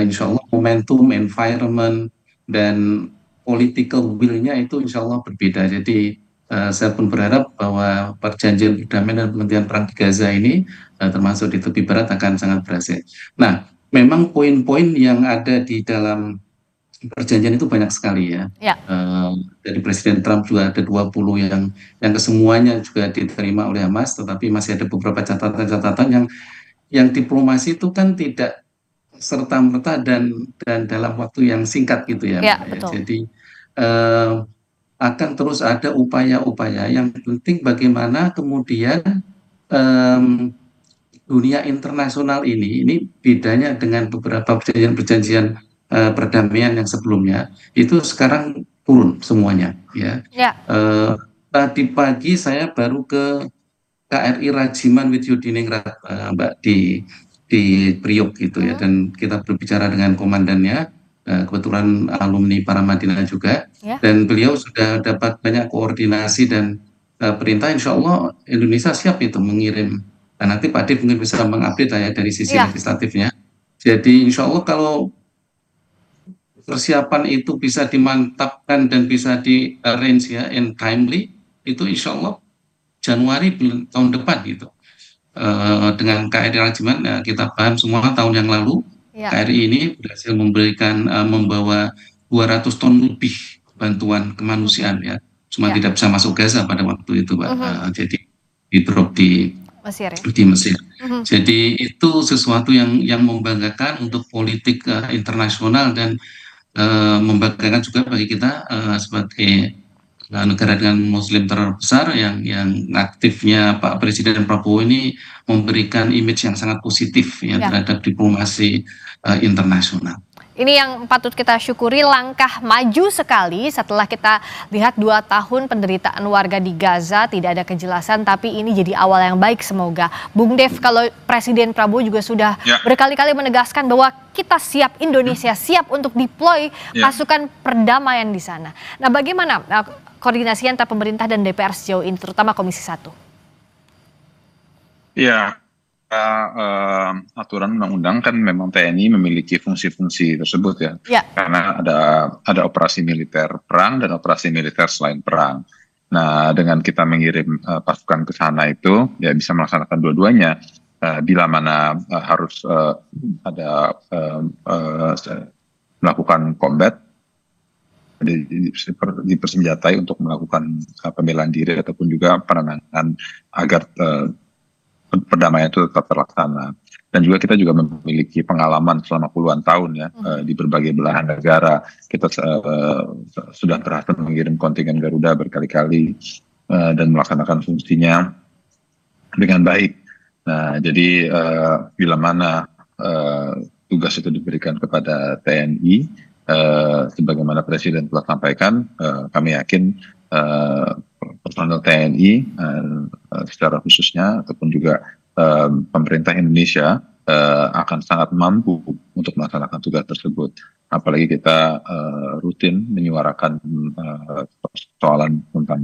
insya Allah momentum, environment, dan political will-nya itu insya Allah berbeda. Jadi saya pun berharap bahwa perjanjian perdamaian dan penghentian perang di Gaza ini termasuk di tepi barat akan sangat berhasil. Nah, memang poin-poin yang ada di dalam perjanjian itu banyak sekali ya. Dari Presiden Trump juga ada 20 yang kesemuanya juga diterima oleh Hamas, tetapi masih ada beberapa catatan-catatan yang diplomasi itu kan tidak serta-merta dan dalam waktu yang singkat gitu ya. Betul. Jadi akan terus ada upaya-upaya, yang penting bagaimana kemudian dunia internasional ini bedanya dengan beberapa perjanjian perdamaian yang sebelumnya, itu sekarang turun semuanya ya. Tadi pagi saya baru ke KRI Rajiman Widyodiningrat Mbak di Priok gitu ya, dan kita berbicara dengan komandannya, kebetulan alumni Paramadina juga, dan beliau sudah dapat banyak koordinasi dan perintah. Insya Allah Indonesia siap itu mengirim, dan nanti Pak Dev mungkin bisa mengupdate ya dari sisi legislatifnya. Jadi insya Allah kalau persiapan itu bisa dimantapkan dan bisa di-arrange ya, and timely, itu insya Allah Januari tahun depan gitu. Dengan KRI Rajiman, kita paham semua tahun yang lalu KRI ini berhasil membawa 200 ton lebih bantuan kemanusiaan ya. Cuma tidak bisa masuk Gaza pada waktu itu Pak. Jadi di drop di Mesir. Jadi itu sesuatu yang membanggakan untuk politik internasional, dan membanggakan juga bagi kita sebagai negara dengan muslim terbesar yang aktifnya Pak Presiden Prabowo ini memberikan image yang sangat positif ya terhadap diplomasi internasional. Ini yang patut kita syukuri, langkah maju sekali setelah kita lihat 2 tahun penderitaan warga di Gaza, tidak ada kejelasan, tapi ini jadi awal yang baik semoga. Bung Dev, kalau Presiden Prabowo juga sudah berkali-kali menegaskan bahwa kita siap, Indonesia siap untuk deploy pasukan perdamaian di sana. Nah, bagaimana koordinasi antara pemerintah dan DPR sejauh ini, terutama Komisi 1? Ya, aturan undang-undang kan memang TNI memiliki fungsi-fungsi tersebut ya. Karena ada operasi militer perang dan operasi militer selain perang. Nah, dengan kita mengirim pasukan ke sana itu ya bisa melaksanakan dua-duanya. Bila mana harus ada melakukan combat, dipersenjatai untuk melakukan pembelaan diri ataupun juga penanganan agar perdamaian itu tetap terlaksana. Dan juga kita juga memiliki pengalaman selama puluhan tahun ya di berbagai belahan negara. Kita sudah berhasil mengirim kontingen Garuda berkali-kali dan melaksanakan fungsinya dengan baik. Nah, jadi bila mana tugas itu diberikan kepada TNI, sebagaimana Presiden telah sampaikan, kami yakin personel TNI secara khususnya ataupun juga pemerintah Indonesia akan sangat mampu untuk melaksanakan tugas tersebut. Apalagi kita rutin menyuarakan persoalan tentang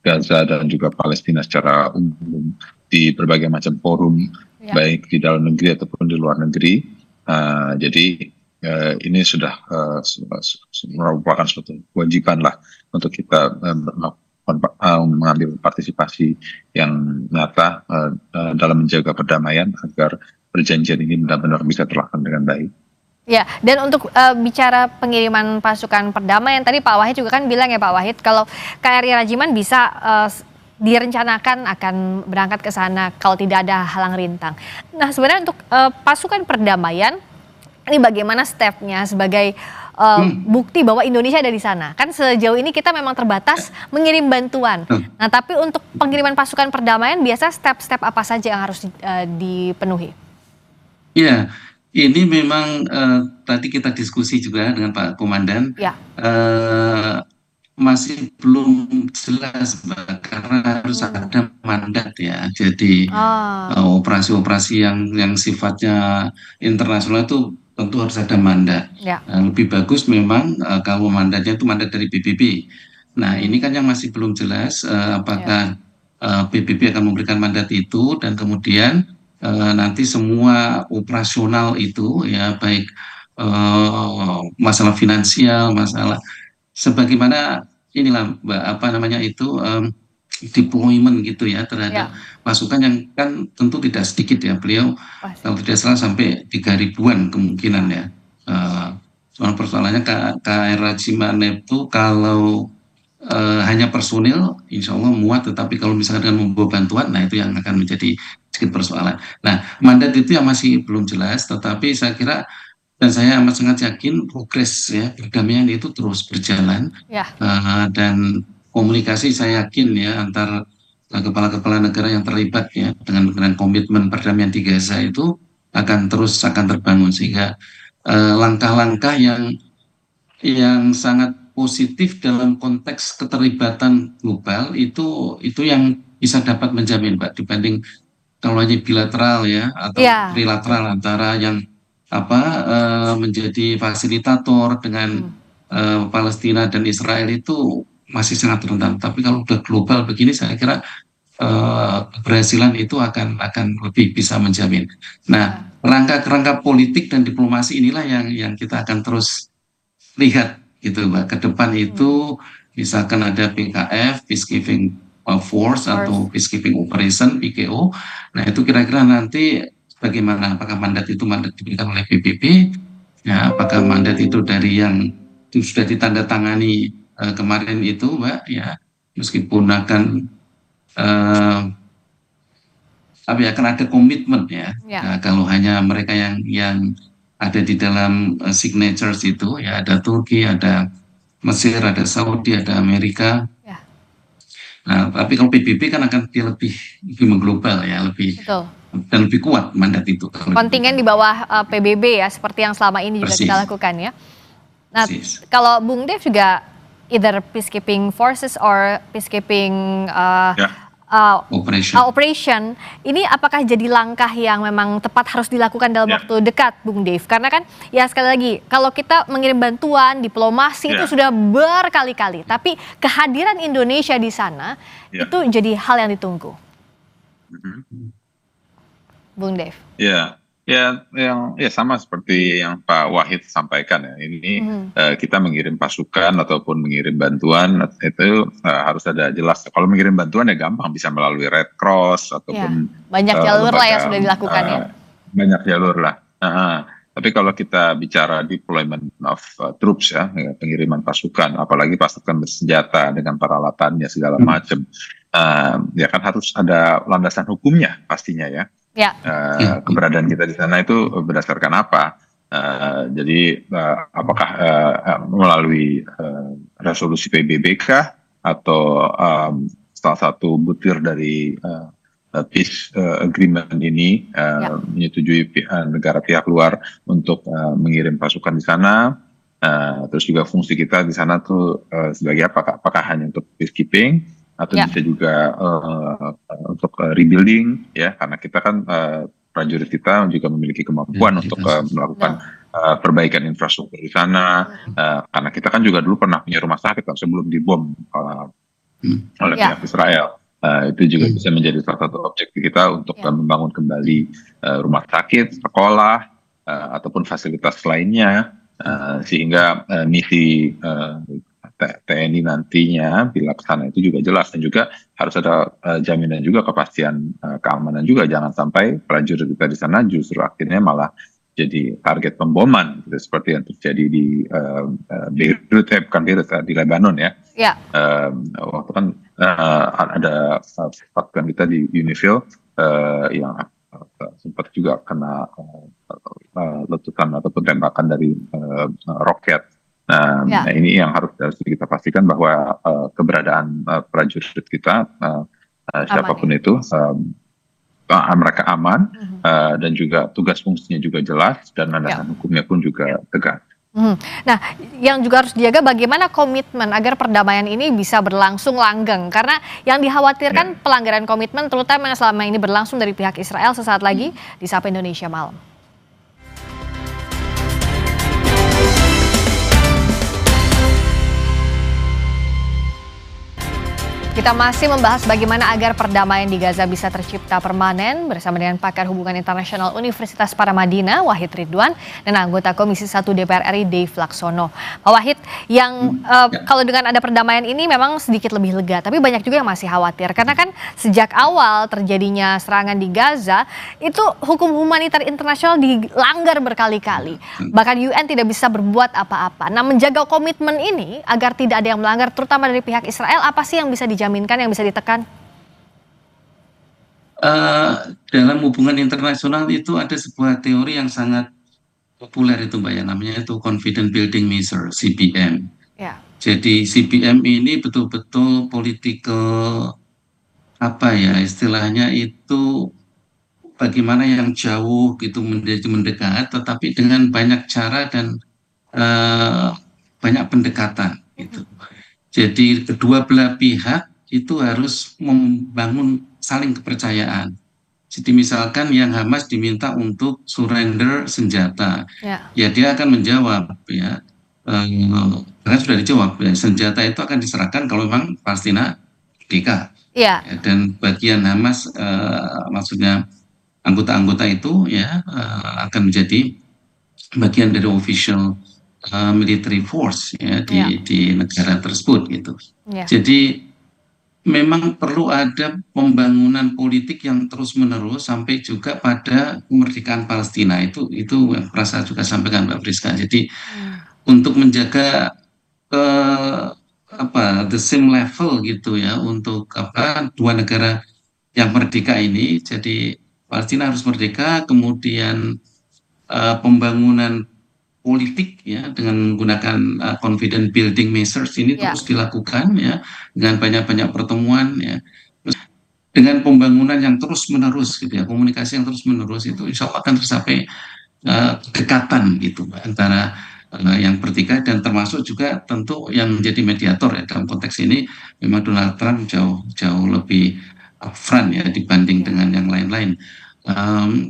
Gaza dan juga Palestina secara umum di berbagai macam forum, baik di dalam negeri ataupun di luar negeri. Jadi ini sudah merupakan suatu kewajiban lah untuk kita mengambil partisipasi yang nyata dalam menjaga perdamaian agar perjanjian ini benar-benar bisa terlaksana dengan baik. Ya, dan untuk bicara pengiriman pasukan perdamaian, tadi Pak Wahid juga kan bilang ya Pak Wahid, kalau KRI Rajiman bisa direncanakan akan berangkat ke sana kalau tidak ada halang rintang. Nah, sebenarnya untuk pasukan perdamaian, ini bagaimana stepnya sebagai bukti bahwa Indonesia ada di sana? Kan sejauh ini kita memang terbatas mengirim bantuan. Nah, tapi untuk pengiriman pasukan perdamaian, biasa step-step apa saja yang harus dipenuhi? Iya. Ini memang tadi kita diskusi juga dengan Pak Komandan, masih belum jelas Mbak, karena harus ada mandat ya. Jadi operasi-operasi yang sifatnya internasional itu tentu harus ada mandat. Lebih bagus memang kalau mandatnya itu mandat dari PBB. Nah ini kan yang masih belum jelas apakah PBB akan memberikan mandat itu, dan kemudian nanti semua operasional itu ya, baik masalah finansial, masalah sebagaimana inilah Mbak, apa namanya itu deployment gitu ya terhadap pasukan yang kan tentu tidak sedikit ya, beliau kalau tidak salah sampai 3.000-an kemungkinan ya. Soal persoalannya KRI Rajiman itu kalau hanya personil insya Allah muat, tetapi kalau misalkan dengan membawa bantuan, nah itu yang akan menjadi sedikit persoalan. Nah mandat itu yang masih belum jelas, tetapi saya kira dan saya amat sangat yakin progres ya perdamaian itu terus berjalan, dan komunikasi saya yakin ya antar kepala-kepala negara yang terlibat ya dengan komitmen perdamaian di Gaza itu akan terbangun, sehingga langkah-langkah yang sangat positif dalam konteks keterlibatan global itu yang bisa dapat menjamin Mbak, dibanding kalau hanya bilateral ya atau trilateral antara yang menjadi fasilitator dengan Palestina dan Israel itu masih sangat rentan. Tapi kalau udah global begini, saya kira keberhasilan itu akan lebih bisa menjamin. Nah, kerangka politik dan diplomasi inilah yang kita akan terus lihat gitu Mbak. Ke depan itu misalkan ada PKF, Peacekeeping Force atau Peacekeeping Operation, PKO. Nah, itu kira-kira nanti bagaimana, apakah mandat diberikan oleh PBB, ya, apakah mandat itu dari yang sudah ditandatangani kemarin itu Mbak, ya, meskipun akan akan ada komitmen ya. Nah, kalau hanya mereka yang ada di dalam signatures itu ya, ada Turki, ada Mesir, ada Saudi, ada Amerika. Nah, tapi kalau PBB kan akan lebih mengglobal ya, dan lebih kuat mandat itu. Kontingen di bawah PBB ya, seperti yang selama ini juga kita lakukan ya. Nah, kalau Bung Dev juga either peacekeeping forces or peacekeeping operation, ini apakah jadi langkah yang memang tepat harus dilakukan dalam waktu dekat, Bung Dev? Karena kan ya sekali lagi, kalau kita mengirim bantuan, diplomasi itu sudah berkali-kali, tapi kehadiran Indonesia di sana itu jadi hal yang ditunggu. Bung Dev. Ya sama seperti yang Pak Wahid sampaikan ya. Ini kita mengirim pasukan ataupun mengirim bantuan itu harus ada jelas. Kalau mengirim bantuan ya gampang, bisa melalui Red Cross ataupun banyak jalur lah yang sudah dilakukan ya. Banyak jalur lah. Tapi kalau kita bicara deployment of troops ya, pengiriman pasukan, apalagi pasukan bersenjata dengan peralatannya segala macam, ya kan harus ada landasan hukumnya pastinya ya. Keberadaan kita di sana itu berdasarkan apa? Jadi apakah melalui resolusi PBB kah, atau salah satu butir dari peace agreement ini, menyetujui negara pihak luar untuk mengirim pasukan di sana. Terus juga fungsi kita di sana tuh sebagai apa? Apakah hanya untuk peacekeeping atau bisa juga untuk rebuilding, ya? Karena kita kan prajurit kita juga memiliki kemampuan untuk melakukan perbaikan infrastruktur di sana. Karena kita kan juga dulu pernah punya rumah sakit sebelum dibom oleh pihak Israel. Itu juga bisa menjadi salah satu objektif kita untuk membangun kembali rumah sakit, sekolah, ataupun fasilitas lainnya, sehingga misi TNI nantinya bila ke sana itu juga jelas, dan juga harus ada jaminan juga kepastian keamanan juga, jangan sampai prajurit kita di sana justru akhirnya malah jadi target pemboman gitu, seperti yang terjadi di Beirut, bukan Beirut, di Lebanon ya. Waktu kan ada pasukan kita di Unifil yang sempat juga kena letusan ataupun tembakan dari roket. Nah, ini yang harus kita pastikan bahwa keberadaan prajurit kita, siapapun itu, mereka aman, dan juga tugas fungsinya juga jelas, dan landasan hukumnya pun juga tegas. Nah, yang juga harus dijaga bagaimana komitmen agar perdamaian ini bisa berlangsung langgeng. Karena yang dikhawatirkan pelanggaran komitmen, terutama yang selama ini berlangsung dari pihak Israel, sesaat lagi di Sapa Indonesia Malam. Kita masih membahas bagaimana agar perdamaian di Gaza bisa tercipta permanen bersama dengan pakar hubungan internasional Universitas Paramadina, Wahid Ridwan, dan anggota Komisi 1 DPR RI, Dave Laksono. Pak Wahid, yang kalau dengan ada perdamaian ini memang sedikit lebih lega, tapi banyak juga yang masih khawatir. Karena kan sejak awal terjadinya serangan di Gaza, itu hukum humanitar internasional dilanggar berkali-kali. Bahkan UN tidak bisa berbuat apa-apa. Nah, menjaga komitmen ini agar tidak ada yang melanggar, terutama dari pihak Israel, apa sih yang bisa dijaminkan, yang bisa ditekan? Dalam hubungan internasional itu ada sebuah teori yang sangat populer itu Mbak ya, namanya itu Confidence Building Measure, CBM. Jadi CBM ini betul-betul political, apa ya istilahnya itu, bagaimana yang jauh gitu menjadi mendekat, tetapi dengan banyak cara dan banyak pendekatan gitu. Jadi kedua belah pihak itu harus membangun saling kepercayaan. Jadi misalkan yang Hamas diminta untuk surrender senjata, ya dia akan menjawab ya, karena sudah dijawab ya, senjata itu akan diserahkan kalau memang Palestina merdeka. Ya, dan bagian Hamas, maksudnya anggota-anggota itu ya akan menjadi bagian dari official military force ya di negara tersebut gitu. Jadi memang perlu ada pembangunan politik yang terus-menerus sampai juga pada kemerdekaan Palestina, itu yang merasa juga sampaikan Mbak Friska. Jadi untuk menjaga the same level gitu ya, untuk dua negara yang merdeka ini, jadi Palestina harus merdeka, kemudian pembangunan politik ya dengan menggunakan confidence building measures ini terus dilakukan ya, dengan banyak-banyak pertemuan ya, dengan pembangunan yang terus menerus gitu ya, komunikasi yang terus menerus, itu insya Allah akan tercapai kedekatan gitu antara yang bertiga, dan termasuk juga tentu yang menjadi mediator ya dalam konteks ini memang Donald Trump jauh lebih upfront ya dibanding dengan yang lain-lain,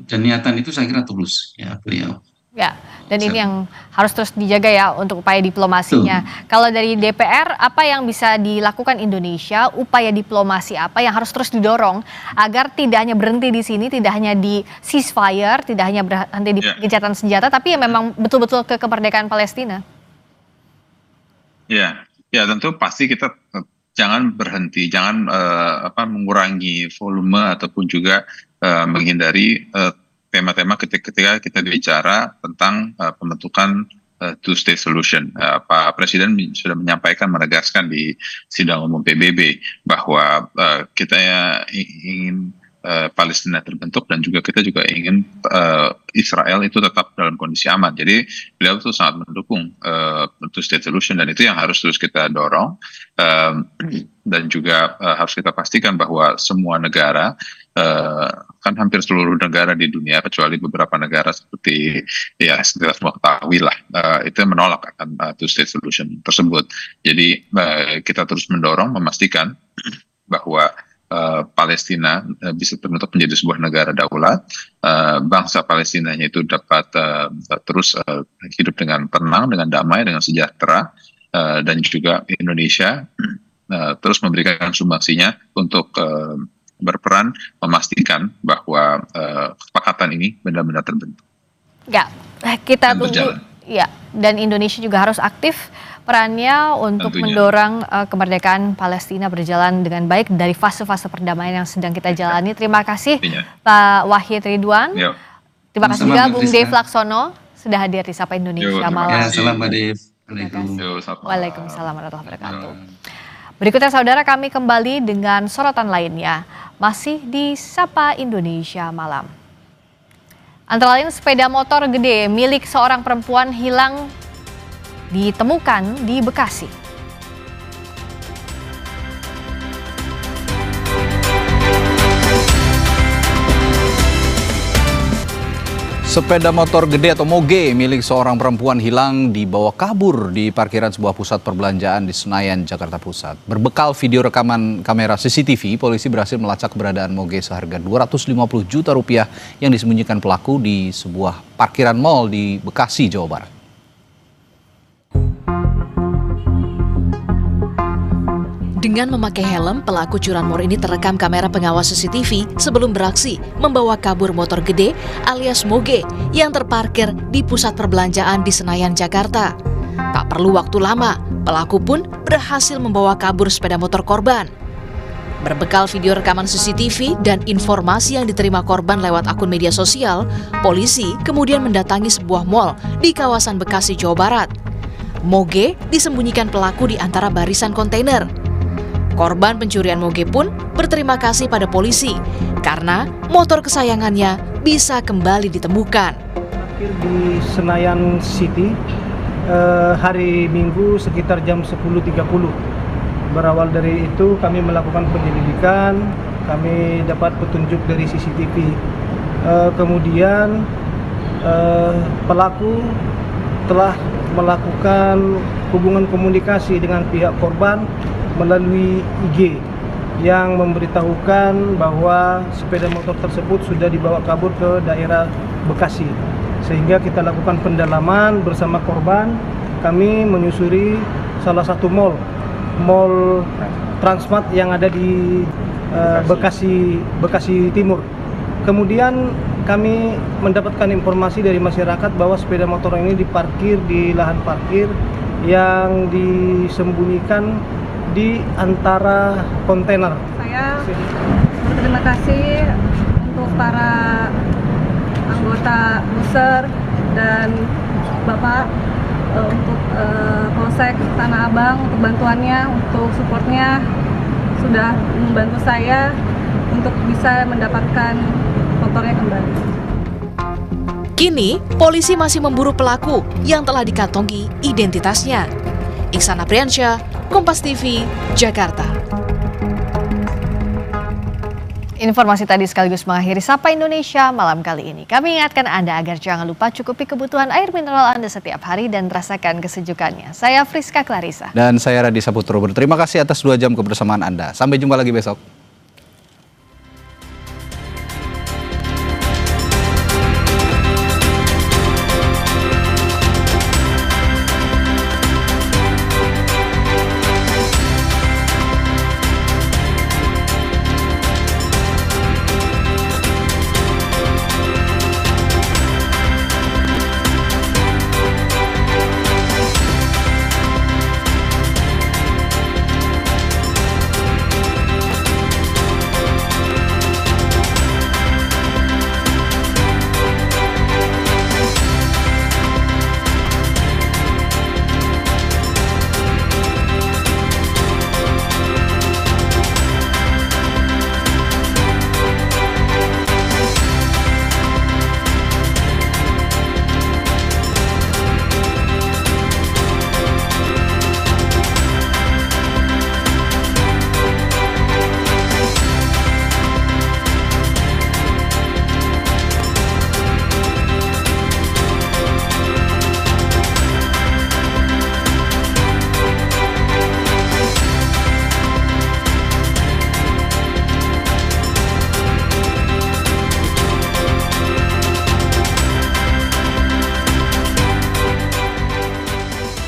dan niatan itu saya kira tulus ya beliau. Ya, dan ini yang harus terus dijaga ya untuk upaya diplomasinya. Kalau dari DPR, apa yang bisa dilakukan Indonesia, upaya diplomasi apa yang harus terus didorong agar tidak hanya berhenti di sini, tidak hanya di ceasefire, tidak hanya berhenti di gencatan senjata, tapi ya memang betul-betul ke kemerdekaan Palestina? Ya tentu pasti kita jangan berhenti, jangan mengurangi volume ataupun juga menghindari tema-tema ketika kita bicara tentang pembentukan two-state solution. Pak Presiden sudah menyampaikan, menegaskan di sidang umum PBB bahwa kita ingin Palestina terbentuk, dan juga kita juga ingin Israel itu tetap dalam kondisi aman. Jadi beliau itu sangat mendukung two-state solution, dan itu yang harus terus kita dorong. Dan juga harus kita pastikan bahwa semua negara, kan hampir seluruh negara di dunia kecuali beberapa negara seperti ya kita semua ketahui lah, itu menolak akan two-state solution tersebut. Jadi kita terus mendorong memastikan bahwa Palestina bisa terbentuk menjadi sebuah negara daulat, bangsa Palestinanya itu dapat terus hidup dengan tenang, dengan damai, dengan sejahtera, dan juga Indonesia terus memberikan sumbangsinya untuk berperan memastikan bahwa kesepakatan ini benar-benar terbentuk. Ya, kita tunggu. Ya, dan Indonesia juga harus aktif perannya untuk mendorong kemerdekaan Palestina berjalan dengan baik dari fase-fase perdamaian yang sedang kita jalani. Terima kasih Pak Wahid Ridwan. Terima kasih juga Bung Dave Laksono sudah hadir di Sapa Indonesia Malam. Salam Mbak Dave. Waalaikumsalam warahmatullahi wabarakatuh. Berikutnya saudara, kami kembali dengan sorotan lainnya masih di Sapa Indonesia Malam. Antara lain sepeda motor gede milik seorang perempuan hilang ditemukan di Bekasi. Sepeda motor gede atau moge milik seorang perempuan hilang dibawa kabur di parkiran sebuah pusat perbelanjaan di Senayan, Jakarta Pusat. Berbekal video rekaman kamera CCTV, polisi berhasil melacak keberadaan moge seharga 250 juta rupiah yang disembunyikan pelaku di sebuah parkiran mal di Bekasi, Jawa Barat. Dengan memakai helm, pelaku curanmor ini terekam kamera pengawas CCTV sebelum beraksi membawa kabur motor gede alias moge yang terparkir di pusat perbelanjaan di Senayan, Jakarta. Tak perlu waktu lama, pelaku pun berhasil membawa kabur sepeda motor korban. Berbekal video rekaman CCTV dan informasi yang diterima korban lewat akun media sosial, polisi kemudian mendatangi sebuah mal di kawasan Bekasi, Jawa Barat. Moge disembunyikan pelaku di antara barisan kontainer. Korban pencurian moge pun berterima kasih pada polisi karena motor kesayangannya bisa kembali ditemukan. Di Senayan City hari Minggu sekitar jam 10.30. Berawal dari itu kami melakukan penyelidikan, kami dapat petunjuk dari CCTV. Kemudian pelaku telah melakukan hubungan komunikasi dengan pihak korban melalui IG yang memberitahukan bahwa sepeda motor tersebut sudah dibawa kabur ke daerah Bekasi. Sehingga kita lakukan pendalaman bersama korban, kami menyusuri salah satu mall Transmart yang ada di Bekasi Timur. Kemudian kami mendapatkan informasi dari masyarakat bahwa sepeda motor ini diparkir di lahan parkir yang disembunyikan di antara kontainer. Saya berterima kasih untuk para anggota Buser dan Bapak untuk Polsek Tanah Abang untuk bantuannya, untuk supportnya, sudah membantu saya untuk bisa mendapatkan motornya kembali. Kini, polisi masih memburu pelaku yang telah dikantongi identitasnya. Iksan Apriansyah, Kompas TV, Jakarta. Informasi tadi sekaligus mengakhiri Sapa Indonesia malam kali ini. Kami ingatkan Anda agar jangan lupa cukupi kebutuhan air mineral Anda setiap hari dan rasakan kesejukannya. Saya Friska Clarissa. Dan saya Radhi Saputro. Berterima kasih atas 2 jam kebersamaan Anda. Sampai jumpa lagi besok.